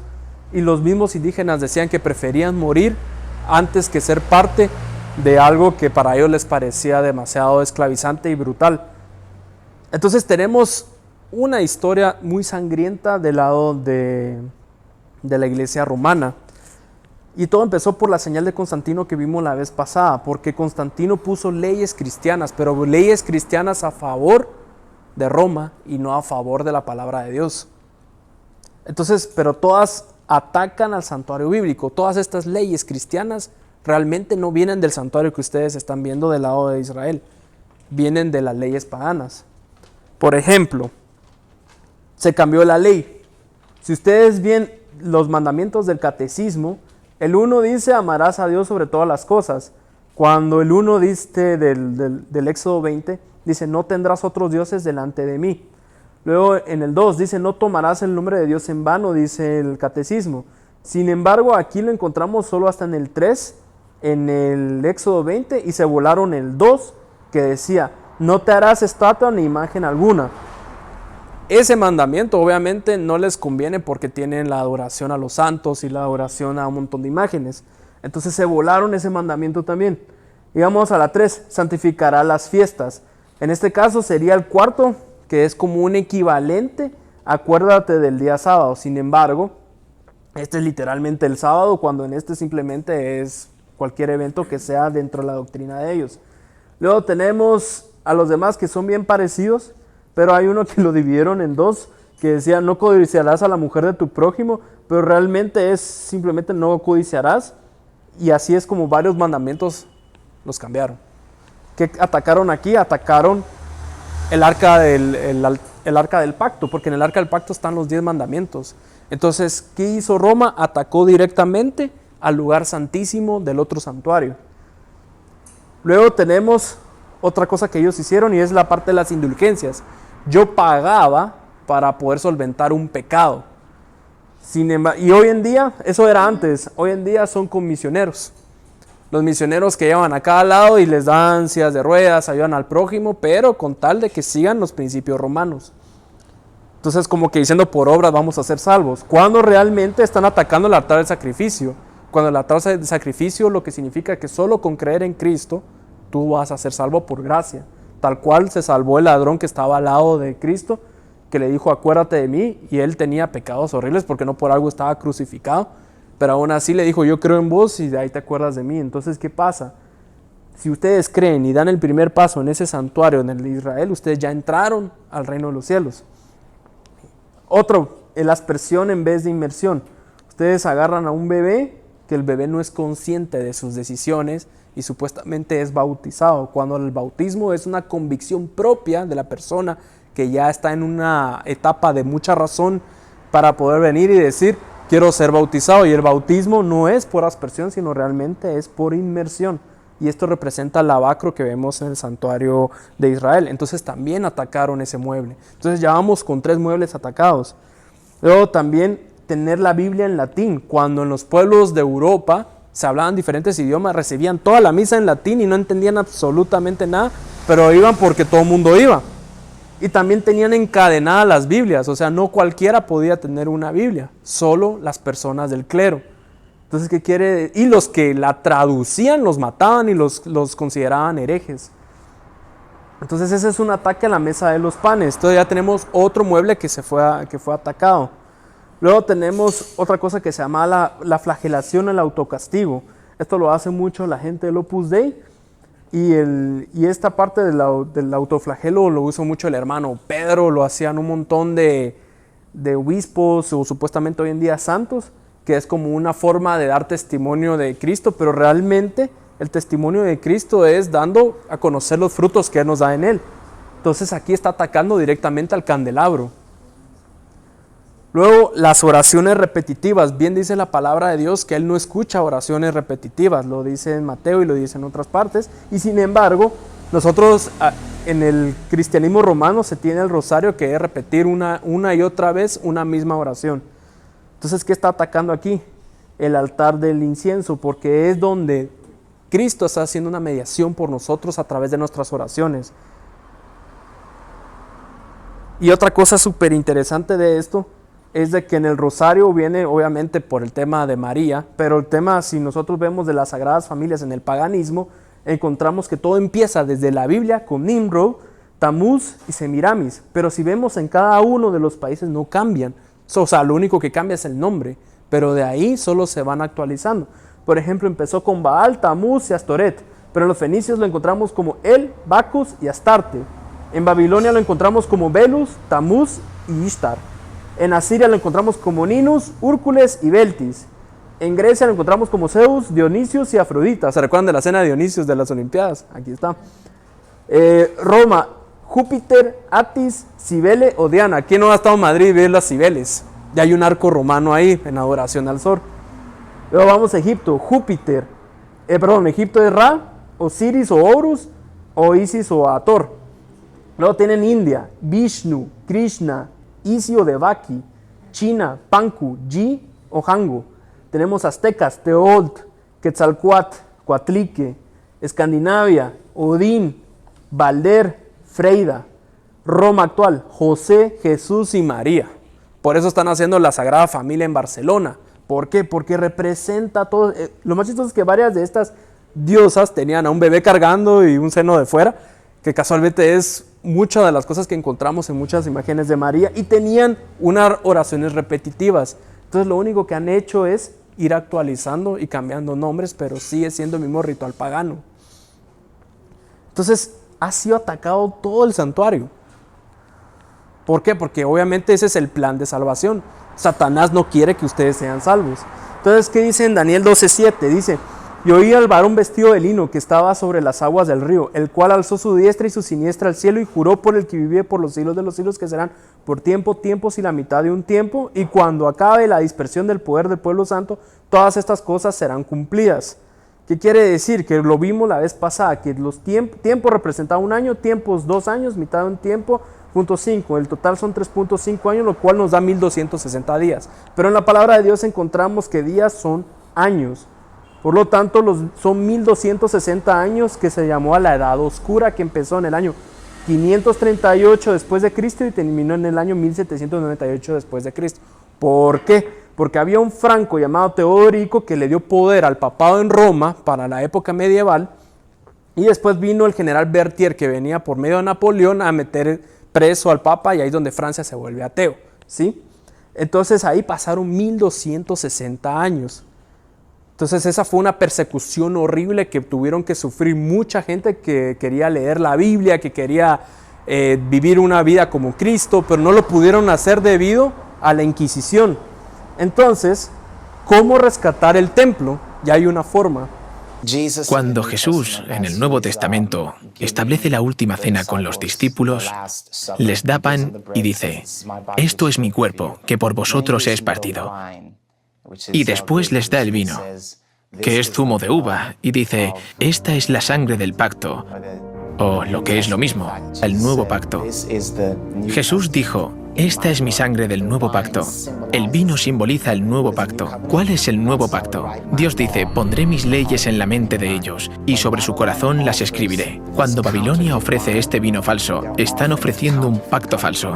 S1: y los mismos indígenas decían que preferían morir antes que ser parte de algo que para ellos les parecía demasiado esclavizante y brutal. Entonces tenemos una historia muy sangrienta del lado de la iglesia romana. Y todo empezó por la señal de Constantino que vimos la vez pasada, porque Constantino puso leyes cristianas, pero leyes cristianas a favor de Roma y no a favor de la palabra de Dios. Entonces, pero todas atacan al santuario bíblico. Todas estas leyes cristianas realmente no vienen del santuario que ustedes están viendo del lado de Israel, vienen de las leyes paganas. Por ejemplo, se cambió la ley. Si ustedes ven los mandamientos del catecismo, el 1 dice amarás a Dios sobre todas las cosas. Cuando el 1 dice del Éxodo 20, dice no tendrás otros dioses delante de mí. Luego en el 2 dice no tomarás el nombre de Dios en vano, dice el catecismo. Sin embargo, aquí lo encontramos solo hasta en el 3, en el Éxodo 20, y se volaron el 2, que decía no te harás estatua ni imagen alguna. Ese mandamiento obviamente no les conviene porque tienen la adoración a los santos y la adoración a un montón de imágenes. Entonces se volaron ese mandamiento también. Y vamos a la 3, santificará las fiestas. En este caso sería el 4, que es como un equivalente, acuérdate del día sábado. Sin embargo, este es literalmente el sábado, cuando en este simplemente es cualquier evento que sea dentro de la doctrina de ellos. Luego tenemos a los demás que son bien parecidos, pero hay uno que lo dividieron en 2, que decía no codiciarás a la mujer de tu prójimo, pero realmente es simplemente no codiciarás, y así es como varios mandamientos los cambiaron. ¿Qué atacaron aquí? Atacaron el arca del pacto, porque en el arca del pacto están los 10 mandamientos. Entonces, ¿qué hizo Roma? Atacó directamente al lugar santísimo del otro santuario. Luego tenemos otra cosa que ellos hicieron, y es la parte de las indulgencias. Yo pagaba para poder solventar un pecado. Sin embargo, y hoy en día, eso era antes, hoy en día son con misioneros. Los misioneros que llevan a cada lado y les dan sillas de ruedas, ayudan al prójimo, pero con tal de que sigan los principios romanos. Entonces, como que diciendo por obras vamos a ser salvos, cuando realmente están atacando el altar del sacrificio. Cuando el altar del sacrificio lo que significa que solo con creer en Cristo tú vas a ser salvo por gracia, tal cual se salvó el ladrón que estaba al lado de Cristo, que le dijo acuérdate de mí, y él tenía pecados horribles porque no por algo estaba crucificado, pero aún así le dijo yo creo en vos y de ahí te acuerdas de mí. Entonces, ¿qué pasa? Si ustedes creen y dan el primer paso en ese santuario, en el de Israel, ustedes ya entraron al reino de los cielos. Otro, la aspersión en vez de inmersión. Ustedes agarran a un bebé, que el bebé no es consciente de sus decisiones, y supuestamente es bautizado, cuando el bautismo es una convicción propia de la persona que ya está en una etapa de mucha razón para poder venir y decir quiero ser bautizado, y el bautismo no es por aspersión, sino realmente es por inmersión, y esto representa el lavacro que vemos en el santuario de Israel. Entonces también atacaron ese mueble. Entonces ya vamos con 3 muebles atacados. Luego también tener la Biblia en latín, cuando en los pueblos de Europa se hablaban diferentes idiomas, recibían toda la misa en latín y no entendían absolutamente nada, pero iban porque todo el mundo iba. Y también tenían encadenadas las Biblias, o sea, no cualquiera podía tener una Biblia, solo las personas del clero. Entonces, ¿qué quiere? Y los que la traducían los mataban y los consideraban herejes. Entonces ese es un ataque a la mesa de los panes. Entonces ya tenemos otro mueble que fue atacado. Luego tenemos otra cosa que se llama la flagelación, el autocastigo. Esto lo hace mucho la gente del Opus Dei. Y esta parte del autoflagelo lo usó mucho el hermano Pedro, lo hacían un montón de obispos o supuestamente hoy en día santos, que es como una forma de dar testimonio de Cristo, pero realmente el testimonio de Cristo es dando a conocer los frutos que Él nos da en Él. Entonces aquí está atacando directamente al candelabro. Luego, las oraciones repetitivas. Bien dice la palabra de Dios que Él no escucha oraciones repetitivas. Lo dice en Mateo y lo dice en otras partes. Y sin embargo, Nosotros en el cristianismo romano se tiene el rosario, que es repetir una y otra vez una misma oración. Entonces, ¿qué está atacando aquí? El altar del incienso, porque es donde Cristo está haciendo una mediación por nosotros a través de nuestras oraciones. Y otra cosa súper interesante de esto es de que en el rosario viene obviamente por el tema de María, pero el tema, si nosotros vemos de las Sagradas Familias en el paganismo, encontramos que todo empieza desde la Biblia con Nimrod, Tamuz y Semiramis, pero si vemos en cada uno de los países no cambian, o sea, lo único que cambia es el nombre, pero de ahí solo se van actualizando. Por ejemplo, empezó con Baal, Tamuz y Astoret, pero en los fenicios lo encontramos como El, Bacus y Astarte. En Babilonia lo encontramos como Belus, Tamuz y Ishtar. En Asiria lo encontramos como Ninus, Úrcules y Beltis. En Grecia lo encontramos como Zeus, Dionisios y Afrodita. ¿Se recuerdan de la cena de Dionisios de las Olimpiadas? Aquí está. Roma, Júpiter, Atis, Cibele o Diana. ¿Quién no ha estado en Madrid y ve las Cibeles? Ya hay un arco romano ahí en adoración al sol. Luego vamos a Egipto, Júpiter. Egipto es Ra, Osiris o Horus, o Isis o Ator. Luego tienen India, Vishnu, Krishna, Isi o Devaki, China, Panku, Yi o Jango. Tenemos aztecas, Teolt, Quetzalcoatl, Coatlique, Escandinavia, Odín, Balder, Freida. Roma actual, José, Jesús y María. Por eso están haciendo la Sagrada Familia en Barcelona. ¿Por qué? Porque representa todo. Lo más chistoso es que varias de estas diosas tenían a un bebé cargando y un seno de fuera, que casualmente es muchas de las cosas que encontramos en muchas imágenes de María, y tenían unas oraciones repetitivas. Entonces lo único que han hecho es ir actualizando y cambiando nombres, pero sigue siendo el mismo ritual pagano. Entonces ha sido atacado todo el santuario. ¿Por qué? Porque obviamente ese es el plan de salvación. Satanás no quiere que ustedes sean salvos. Entonces, ¿qué dice en Daniel 12:7? Dice: y oí al varón vestido de lino que estaba sobre las aguas del río, el cual alzó su diestra y su siniestra al cielo y juró por el que vive por los siglos de los siglos, que serán por tiempos y la mitad de un tiempo, y cuando acabe la dispersión del poder del pueblo santo, todas estas cosas serán cumplidas. ¿Qué quiere decir? Que lo vimos la vez pasada, que los tiempos representaban un año, tiempos 2 años, mitad de un tiempo, punto 5. El total son 3.5 años, lo cual nos da 1260 días. Pero en la palabra de Dios encontramos que días son años. Por lo tanto, son 1260 años que se llamó a la Edad Oscura, que empezó en el año 538 después de Cristo y terminó en el año 1798 después de Cristo. ¿Por qué? Porque había un franco llamado Teodorico que le dio poder al papado en Roma para la época medieval, y después vino el general Berthier, que venía por medio de Napoleón a meter preso al papa, y ahí es donde Francia se vuelve ateo, ¿sí? Entonces ahí pasaron 1260 años. Entonces esa fue una persecución horrible que tuvieron que sufrir mucha gente que quería leer la Biblia, que quería vivir una vida como Cristo, pero no lo pudieron hacer debido a la Inquisición. Entonces, ¿cómo rescatar el templo? Ya hay una forma.
S9: Cuando Jesús, en el Nuevo Testamento, establece la última cena con los discípulos, les da pan y dice: esto es mi cuerpo, que por vosotros es partido. Y después les da el vino, que es zumo de uva, y dice: esta es la sangre del pacto, o lo que es lo mismo, el nuevo pacto. Jesús dijo: esta es mi sangre del nuevo pacto. El vino simboliza el nuevo pacto. ¿Cuál es el nuevo pacto? Dios dice: pondré mis leyes en la mente de ellos, y sobre su corazón las escribiré. Cuando Babilonia ofrece este vino falso, están ofreciendo un pacto falso.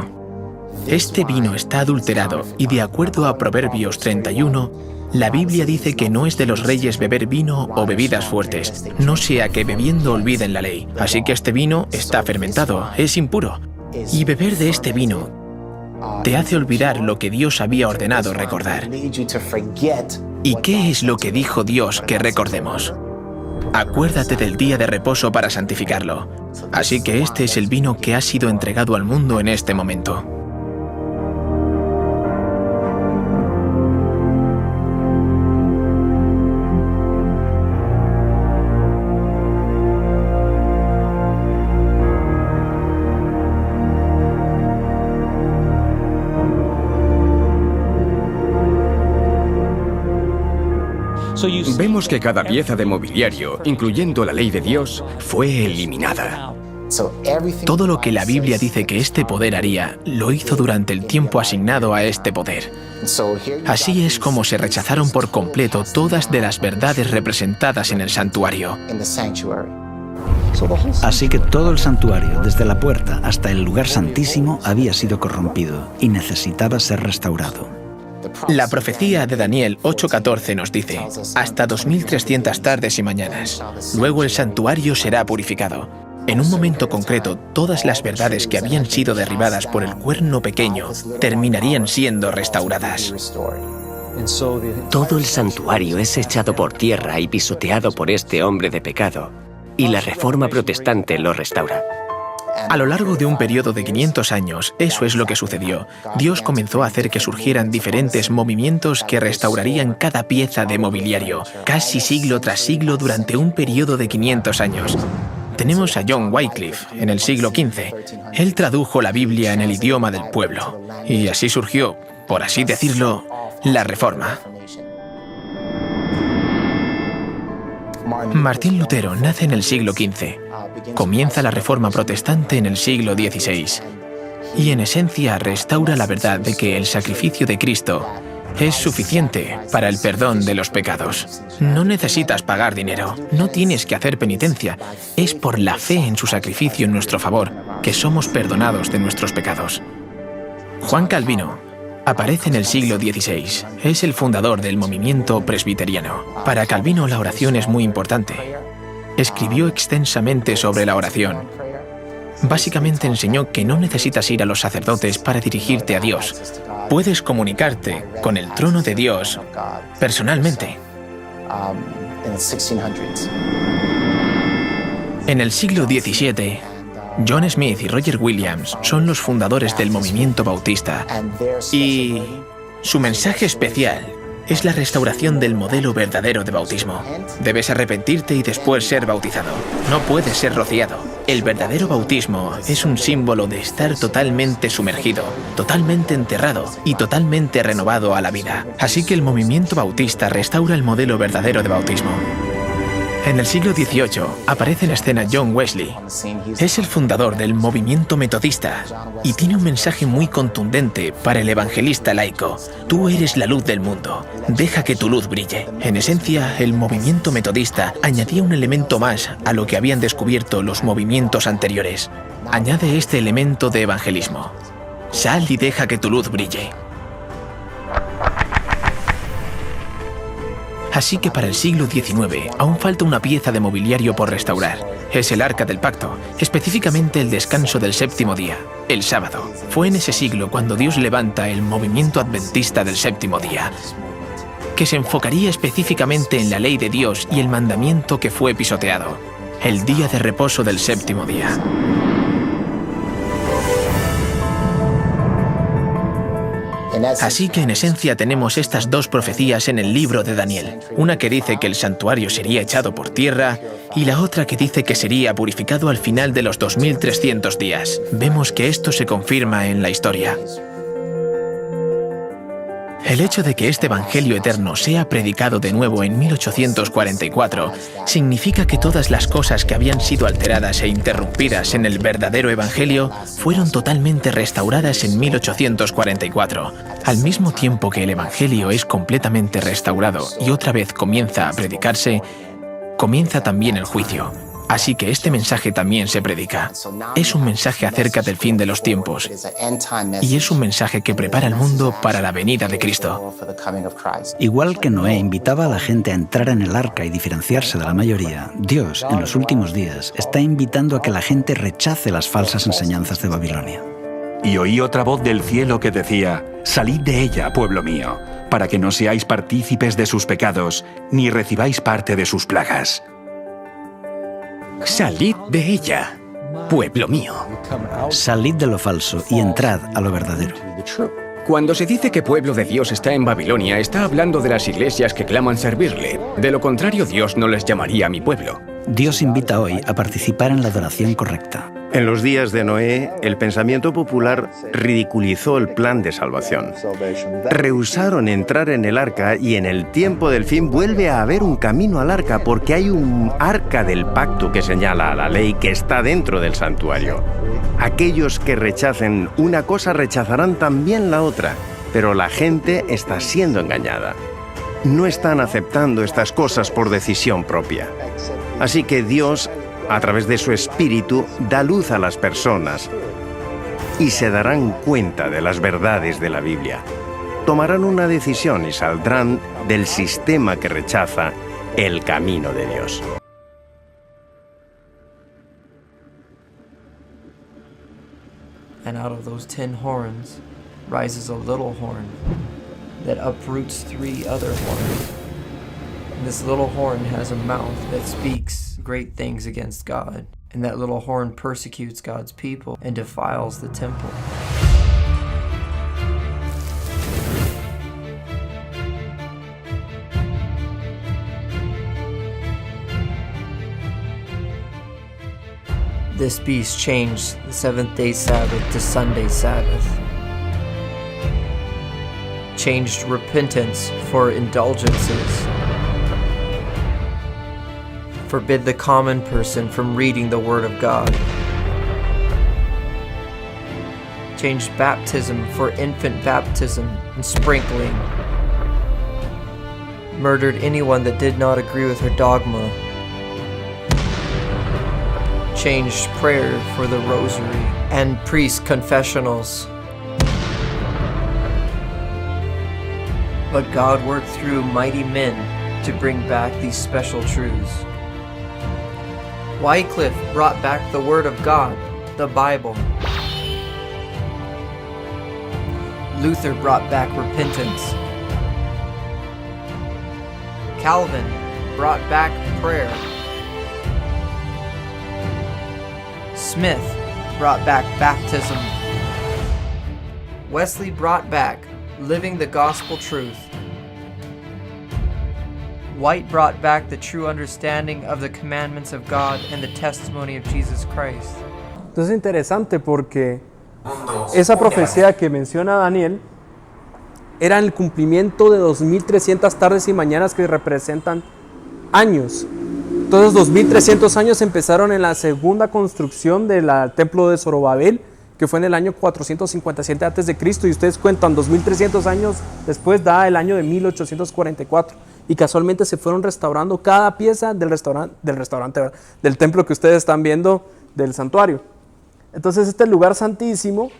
S9: Este vino está adulterado, y de acuerdo a Proverbios 31, la Biblia dice que no es de los reyes beber vino o bebidas fuertes, no sea que bebiendo olviden la ley. Así que este vino está fermentado, es impuro. Y beber de este vino te hace olvidar lo que Dios había ordenado recordar. ¿Y qué es lo que dijo Dios que recordemos? Acuérdate del día de reposo para santificarlo. Así que este es el vino que ha sido entregado al mundo en este momento.
S7: Vemos que cada pieza de mobiliario, incluyendo la ley de Dios, fue eliminada.
S9: Todo lo que la Biblia dice que este poder haría, lo hizo durante el tiempo asignado a este poder. Así es como se rechazaron por completo todas de las verdades representadas en el santuario.
S11: Así que todo el santuario, desde la puerta hasta el lugar santísimo, había sido corrompido y necesitaba ser restaurado.
S9: La profecía de Daniel 8:14 nos dice, hasta 2300 tardes y mañanas. Luego el santuario será purificado. En un momento concreto, todas las verdades que habían sido derribadas por el cuerno pequeño terminarían siendo restauradas.
S12: Todo el santuario es echado por tierra y pisoteado por este hombre de pecado, y la Reforma Protestante lo restaura.
S9: A lo largo de un periodo de 500 años, eso es lo que sucedió. Dios comenzó a hacer que surgieran diferentes movimientos que restaurarían cada pieza de mobiliario, casi siglo tras siglo durante un periodo de 500 años. Tenemos a John Wycliffe en el siglo XV. Él tradujo la Biblia en el idioma del pueblo, y así surgió, por así decirlo, la Reforma. Martín Lutero nace en el siglo XV. Comienza la Reforma Protestante en el siglo XVI. Y en esencia restaura la verdad de que el sacrificio de Cristo es suficiente para el perdón de los pecados. No necesitas pagar dinero, no tienes que hacer penitencia. Es por la fe en su sacrificio en nuestro favor que somos perdonados de nuestros pecados. Juan Calvino aparece en el siglo XVI. Es el fundador del movimiento presbiteriano. Para Calvino la oración es muy importante. Escribió extensamente sobre la oración. Básicamente enseñó que no necesitas ir a los sacerdotes para dirigirte a Dios. Puedes comunicarte con el trono de Dios personalmente. En el siglo XVII, John Smith y Roger Williams son los fundadores del movimiento bautista. Y su mensaje especial es la restauración del modelo verdadero de bautismo. Debes arrepentirte y después ser bautizado. No puedes ser rociado. El verdadero bautismo es un símbolo de estar totalmente sumergido, totalmente enterrado y totalmente renovado a la vida. Así que el movimiento bautista restaura el modelo verdadero de bautismo. En el siglo XVIII aparece en escena John Wesley. Es el fundador del movimiento metodista y tiene un mensaje muy contundente para el evangelista laico. Tú eres la luz del mundo, deja que tu luz brille. En esencia, el movimiento metodista añadía un elemento más a lo que habían descubierto los movimientos anteriores. Añade este elemento de evangelismo. Sal y deja que tu luz brille. Así que para el siglo XIX aún falta una pieza de mobiliario por restaurar. Es el Arca del Pacto, específicamente el descanso del séptimo día, el sábado. Fue en ese siglo cuando Dios levanta el movimiento adventista del séptimo día, que se enfocaría específicamente en la ley de Dios y el mandamiento que fue pisoteado, el día de reposo del séptimo día. Así que en esencia tenemos estas dos profecías en el libro de Daniel. Una que dice que el santuario sería echado por tierra y la otra que dice que sería purificado al final de los 2300 días. Vemos que esto se confirma en la historia. El hecho de que este Evangelio eterno sea predicado de nuevo en 1844 significa que todas las cosas que habían sido alteradas e interrumpidas en el verdadero Evangelio fueron totalmente restauradas en 1844. Al mismo tiempo que el Evangelio es completamente restaurado y otra vez comienza a predicarse, comienza también el juicio. Así que este mensaje también se predica. Es un mensaje acerca del fin de los tiempos. Y es un mensaje que prepara al mundo para la venida de Cristo.
S11: Igual que Noé invitaba a la gente a entrar en el arca y diferenciarse de la mayoría, Dios, en los últimos días, está invitando a que la gente rechace las falsas enseñanzas de Babilonia.
S6: Y oí otra voz del cielo que decía: «Salid de ella, pueblo mío, para que no seáis partícipes de sus pecados, ni recibáis parte de sus plagas».
S7: Salid de ella, pueblo mío.
S11: Salid de lo falso y entrad a lo verdadero.
S7: Cuando se dice que pueblo de Dios está en Babilonia, está hablando de las iglesias que claman servirle. De lo contrario, Dios no les llamaría mi pueblo.
S11: Dios invita hoy a participar en la adoración correcta.
S13: En los días de Noé, el pensamiento popular ridiculizó el plan de salvación. Rehusaron entrar en el arca y en el tiempo del fin vuelve a haber un camino al arca porque hay un arca del pacto que señala a la ley que está dentro del santuario. Aquellos que rechacen una cosa rechazarán también la otra, pero la gente está siendo engañada. No están aceptando estas cosas por decisión propia. Así que Dios, a través de su Espíritu, da luz a las personas y se darán cuenta de las verdades de la Biblia. Tomarán una decisión y saldrán del sistema que rechaza el camino de Dios.
S5: And out of those 10 horns rises a little horn that uproots 3 other horns. And this little horn has a mouth that speaks great things against God. And that little horn persecutes God's people and defiles the temple. This beast changed the 7th-day Sabbath to Sunday Sabbath. Changed repentance for indulgences. Forbid the common person from reading the Word of God. Changed baptism for infant baptism and sprinkling. Murdered anyone that did not agree with her dogma. Changed prayer for the rosary and priest confessionals. But God worked through mighty men to bring back these special truths. Wycliffe brought back the Word of God, the Bible. Luther brought back repentance. Calvin brought back prayer. Smith brought back baptism. Wesley brought back living the gospel truth. White brought back the true understanding of the commandments of God and the testimony of Jesus Christ.
S1: Entonces es interesante porque esa profecía que menciona Daniel era el cumplimiento de 2300 tardes y mañanas que representan años. Entonces 2300 años empezaron en la segunda construcción del templo de Zorobabel, que fue en el año 457 a.C. y ustedes cuentan 2300 años después da el año de 1844 y casualmente se fueron restaurando cada pieza del templo que ustedes están viendo del santuario. Entonces este lugar santísimo,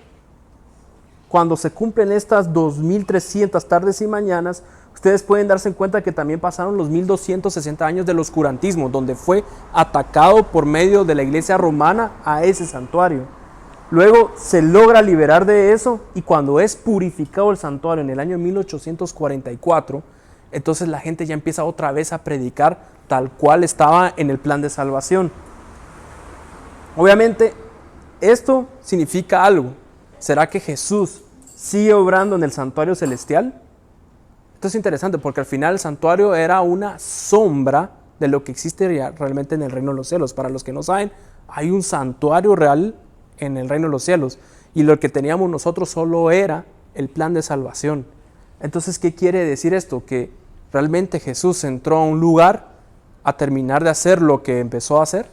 S1: cuando se cumplen estas 2300 tardes y mañanas, ustedes pueden darse cuenta que también pasaron los 1260 años del oscurantismo, donde fue atacado por medio de la iglesia romana a ese santuario. Luego se logra liberar de eso y cuando es purificado el santuario en el año 1844, entonces la gente ya empieza otra vez a predicar tal cual estaba en el plan de salvación. Obviamente, esto significa algo. ¿Será que Jesús sigue obrando en el santuario celestial? Esto es interesante porque al final el santuario era una sombra de lo que existe realmente en el reino de los cielos. Para los que no saben, hay un santuario real en el reino de los cielos y lo que teníamos nosotros solo era el plan de salvación. Entonces, ¿qué quiere decir esto? Que realmente Jesús entró a un lugar a terminar de hacer lo que empezó a hacer.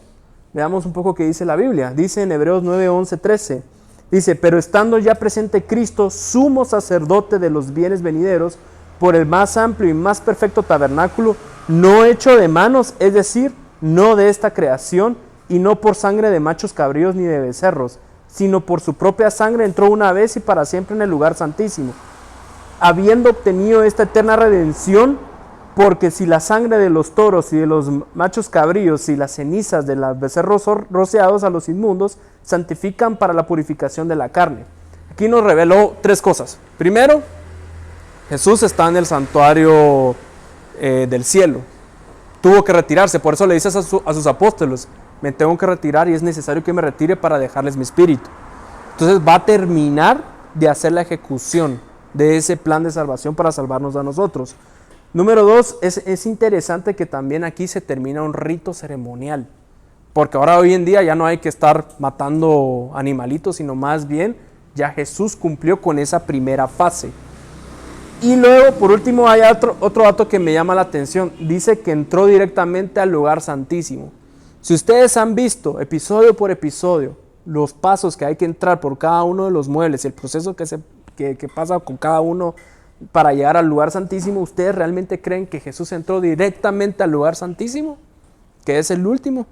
S1: Veamos un poco qué dice la Biblia. Dice en Hebreos 9, 11, 13. Dice, pero estando ya presente Cristo, sumo sacerdote de los bienes venideros, por el más amplio y más perfecto tabernáculo, no hecho de manos, es decir, no de esta creación, y no por sangre de machos cabríos ni de becerros, sino por su propia sangre entró una vez y para siempre en el lugar santísimo, habiendo obtenido esta eterna redención, porque si la sangre de los toros y de los machos cabríos y las cenizas de los becerros rociados a los inmundos santifican para la purificación de la carne. Aquí nos reveló 3 cosas. Primero, Jesús está en el santuario del cielo. Tuvo que retirarse, por eso le dice a sus apóstoles, me tengo que retirar y es necesario que me retire para dejarles mi espíritu. Entonces va a terminar de hacer la ejecución de ese plan de salvación para salvarnos a nosotros. Número 2, es interesante que también aquí se termina un rito ceremonial, Porque ahora hoy en día ya no hay que estar matando animalitos, sino más bien ya Jesús cumplió con esa primera fase. Y luego, por último, hay otro dato que me llama la atención. Dice que entró directamente al lugar santísimo. Si ustedes han visto episodio por episodio los pasos que hay que entrar por cada uno de los muebles, el proceso que pasa con cada uno para llegar al lugar santísimo, ¿ustedes realmente creen que Jesús entró directamente al lugar santísimo? Que es el último.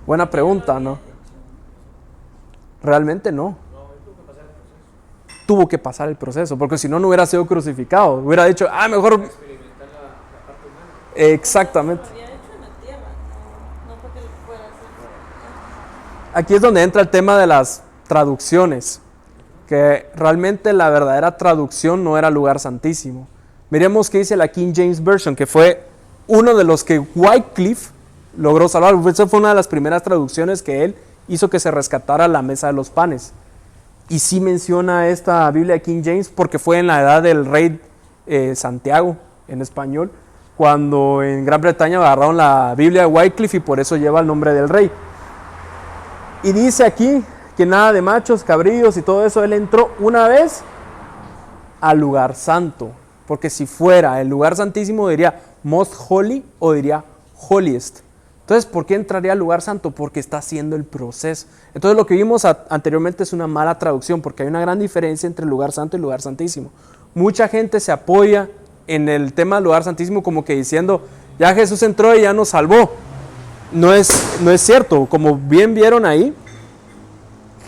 S1: Buena pregunta, ¿no? Realmente no. Tuvo que pasar el proceso, porque si no, no hubiera sido crucificado. Hubiera dicho, mejor... Exactamente. Aquí es donde entra el tema de las traducciones, que realmente la verdadera traducción no era lugar santísimo. Miremos qué dice la King James Version, que fue uno de los que Wycliffe logró salvar. Esa fue una de las primeras traducciones que él hizo que se rescatara la mesa de los panes. Y sí menciona esta Biblia de King James porque fue en la edad del rey Santiago, en español, cuando en Gran Bretaña agarraron la Biblia de Wycliffe y por eso lleva el nombre del rey. Y dice aquí que nada de machos, cabrillos y todo eso, él entró una vez al lugar santo. Porque si fuera el lugar santísimo diría most holy o diría holiest. Entonces, ¿por qué entraría al lugar santo? Porque está haciendo el proceso. Entonces, lo que vimos anteriormente es una mala traducción, porque hay una gran diferencia entre el lugar santo y el lugar santísimo. Mucha gente se apoya en el tema del lugar santísimo como que diciendo, ya Jesús entró y ya nos salvó. No es cierto. Como bien vieron ahí,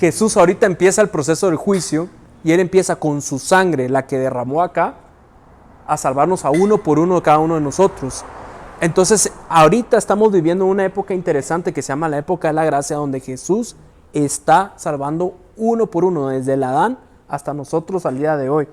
S1: Jesús ahorita empieza el proceso del juicio y Él empieza con su sangre, la que derramó acá, a salvarnos a uno por uno de cada uno de nosotros. Entonces, ahorita estamos viviendo una época interesante que se llama la época de la gracia, donde Jesús está salvando uno por uno, desde el Adán hasta nosotros al día de hoy.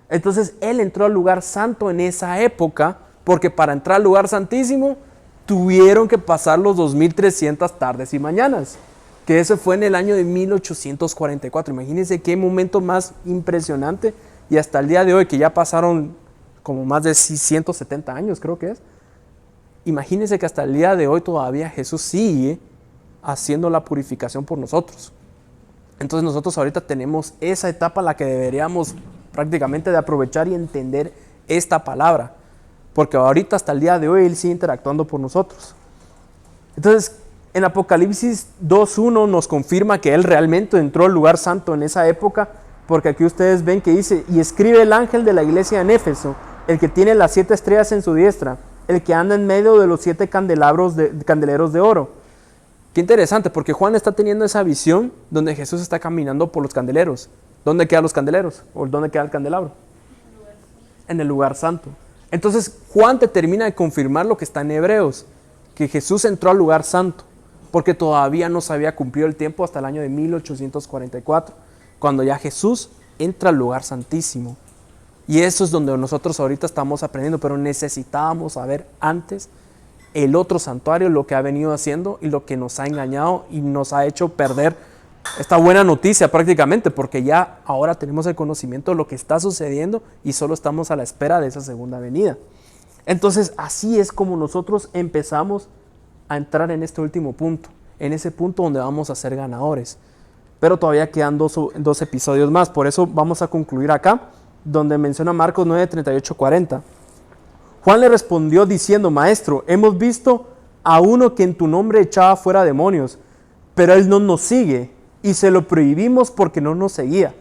S1: Entonces, Él entró al lugar santo en esa época, porque para entrar al lugar santísimo, tuvieron que pasar los 2300 tardes y mañanas, que ese fue en el año de 1844. Imagínense qué momento más impresionante, y hasta el día de hoy, que ya pasaron como más de 170 años, creo que es. Imagínense que hasta el día de hoy todavía Jesús sigue haciendo la purificación por nosotros. Entonces nosotros ahorita tenemos esa etapa la que deberíamos prácticamente de aprovechar y entender esta palabra. Porque ahorita hasta el día de hoy Él sigue interactuando por nosotros. Entonces en Apocalipsis 2.1 nos confirma que Él realmente entró al lugar santo en esa época. Porque aquí ustedes ven que dice, y escribe el ángel de la iglesia en Éfeso, el que tiene las 7 estrellas en su diestra, el que anda en medio de los 7 candeleros de oro. Qué interesante, porque Juan está teniendo esa visión donde Jesús está caminando por los candeleros. ¿Dónde quedan los candeleros? ¿O dónde queda el candelabro? En el lugar santo. Entonces Juan te termina de confirmar lo que está en Hebreos, que Jesús entró al lugar santo, porque todavía no se había cumplido el tiempo hasta el año de 1844, cuando ya Jesús entra al lugar santísimo. Y eso es donde nosotros ahorita estamos aprendiendo, pero necesitábamos saber antes el otro santuario, lo que ha venido haciendo y lo que nos ha engañado y nos ha hecho perder esta buena noticia prácticamente, porque ya ahora tenemos el conocimiento de lo que está sucediendo y solo estamos a la espera de esa segunda venida. Entonces así es como nosotros empezamos a entrar en este último punto, en ese punto donde vamos a ser ganadores. Pero todavía quedan dos episodios más, por eso vamos a concluir acá, donde menciona Marcos 9, 38, 40. Juan le respondió diciendo, Maestro, hemos visto a uno que en tu nombre echaba fuera demonios, pero él no nos sigue, y se lo prohibimos porque no nos seguía.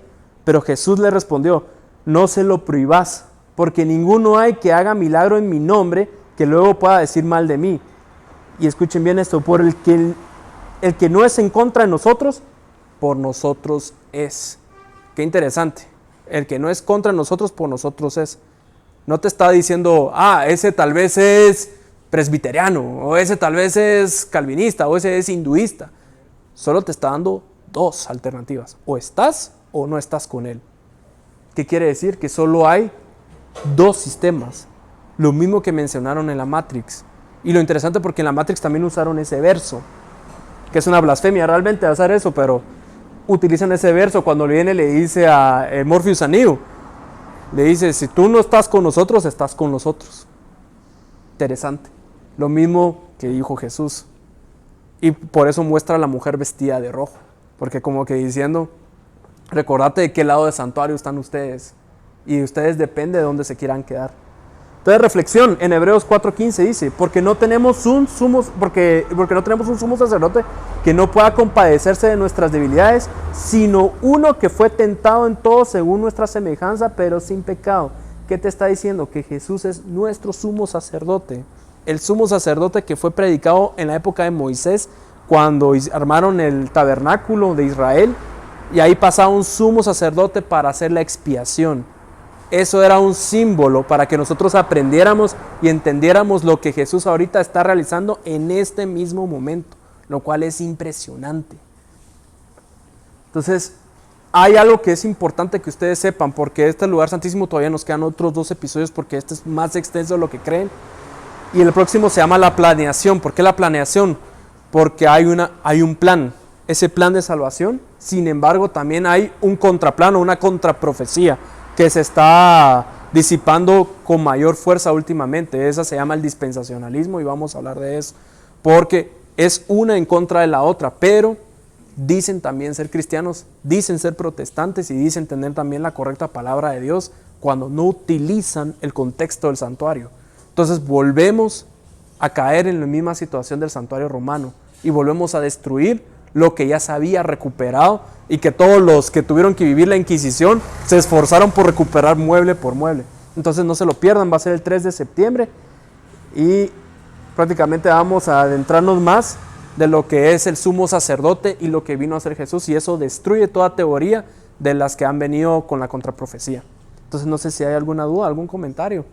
S1: Pero Jesús le respondió, no se lo prohibás, porque ninguno hay que haga milagro en mi nombre, que luego pueda decir mal de mí. Y escuchen bien esto, por el que no es en contra de nosotros, por nosotros es. Qué interesante. El que no es contra nosotros, por nosotros es. No te está diciendo, ese tal vez es presbiteriano, o ese tal vez es calvinista, o ese es hinduista. Solo te está dando 2 alternativas. O estás o no estás con él. ¿Qué quiere decir? Que solo hay 2 sistemas. Lo mismo que mencionaron en la Matrix. Y lo interesante porque en la Matrix también usaron ese verso, que es una blasfemia realmente hacer eso, pero utilizan ese verso cuando viene y le dice a Morpheus a Neo, Le dice, si tú no estás con nosotros, estás con nosotros. Interesante. Lo mismo que dijo Jesús. Y por eso muestra a la mujer vestida de rojo. Porque como que diciendo, recordate de qué lado del santuario están ustedes. Y ustedes depende de dónde se quieran quedar. Entonces, reflexión, en Hebreos 4:15 dice, porque no tenemos un sumo sacerdote que no pueda compadecerse de nuestras debilidades, sino uno que fue tentado en todo según nuestra semejanza, pero sin pecado. ¿Qué te está diciendo? Que Jesús es nuestro sumo sacerdote. El sumo sacerdote que fue predicado en la época de Moisés, cuando armaron el tabernáculo de Israel, y ahí pasaba un sumo sacerdote para hacer la expiación. Eso era un símbolo para que nosotros aprendiéramos y entendiéramos lo que Jesús ahorita está realizando en este mismo momento, lo cual es impresionante. Entonces, hay algo que es importante que ustedes sepan, porque este lugar santísimo todavía nos quedan otros 2 episodios, porque este es más extenso de lo que creen. Y el próximo se llama la planeación. ¿Por qué la planeación? Porque hay un plan, ese plan de salvación. Sin embargo, también hay un contraplano, una contraprofecía que se está disipando con mayor fuerza últimamente. Esa se llama el dispensacionalismo y vamos a hablar de eso, porque es una en contra de la otra, pero dicen también ser cristianos, dicen ser protestantes y dicen tener también la correcta palabra de Dios cuando no utilizan el contexto del santuario. Entonces volvemos a caer en la misma situación del santuario romano y volvemos a destruir lo que ya se había recuperado y que todos los que tuvieron que vivir la Inquisición se esforzaron por recuperar mueble por mueble. Entonces no se lo pierdan, va a ser el 3 de septiembre y prácticamente vamos a adentrarnos más de lo que es el sumo sacerdote y lo que vino a hacer Jesús, y eso destruye toda teoría de las que han venido con la contraprofecía. Entonces no sé si hay alguna duda, algún comentario.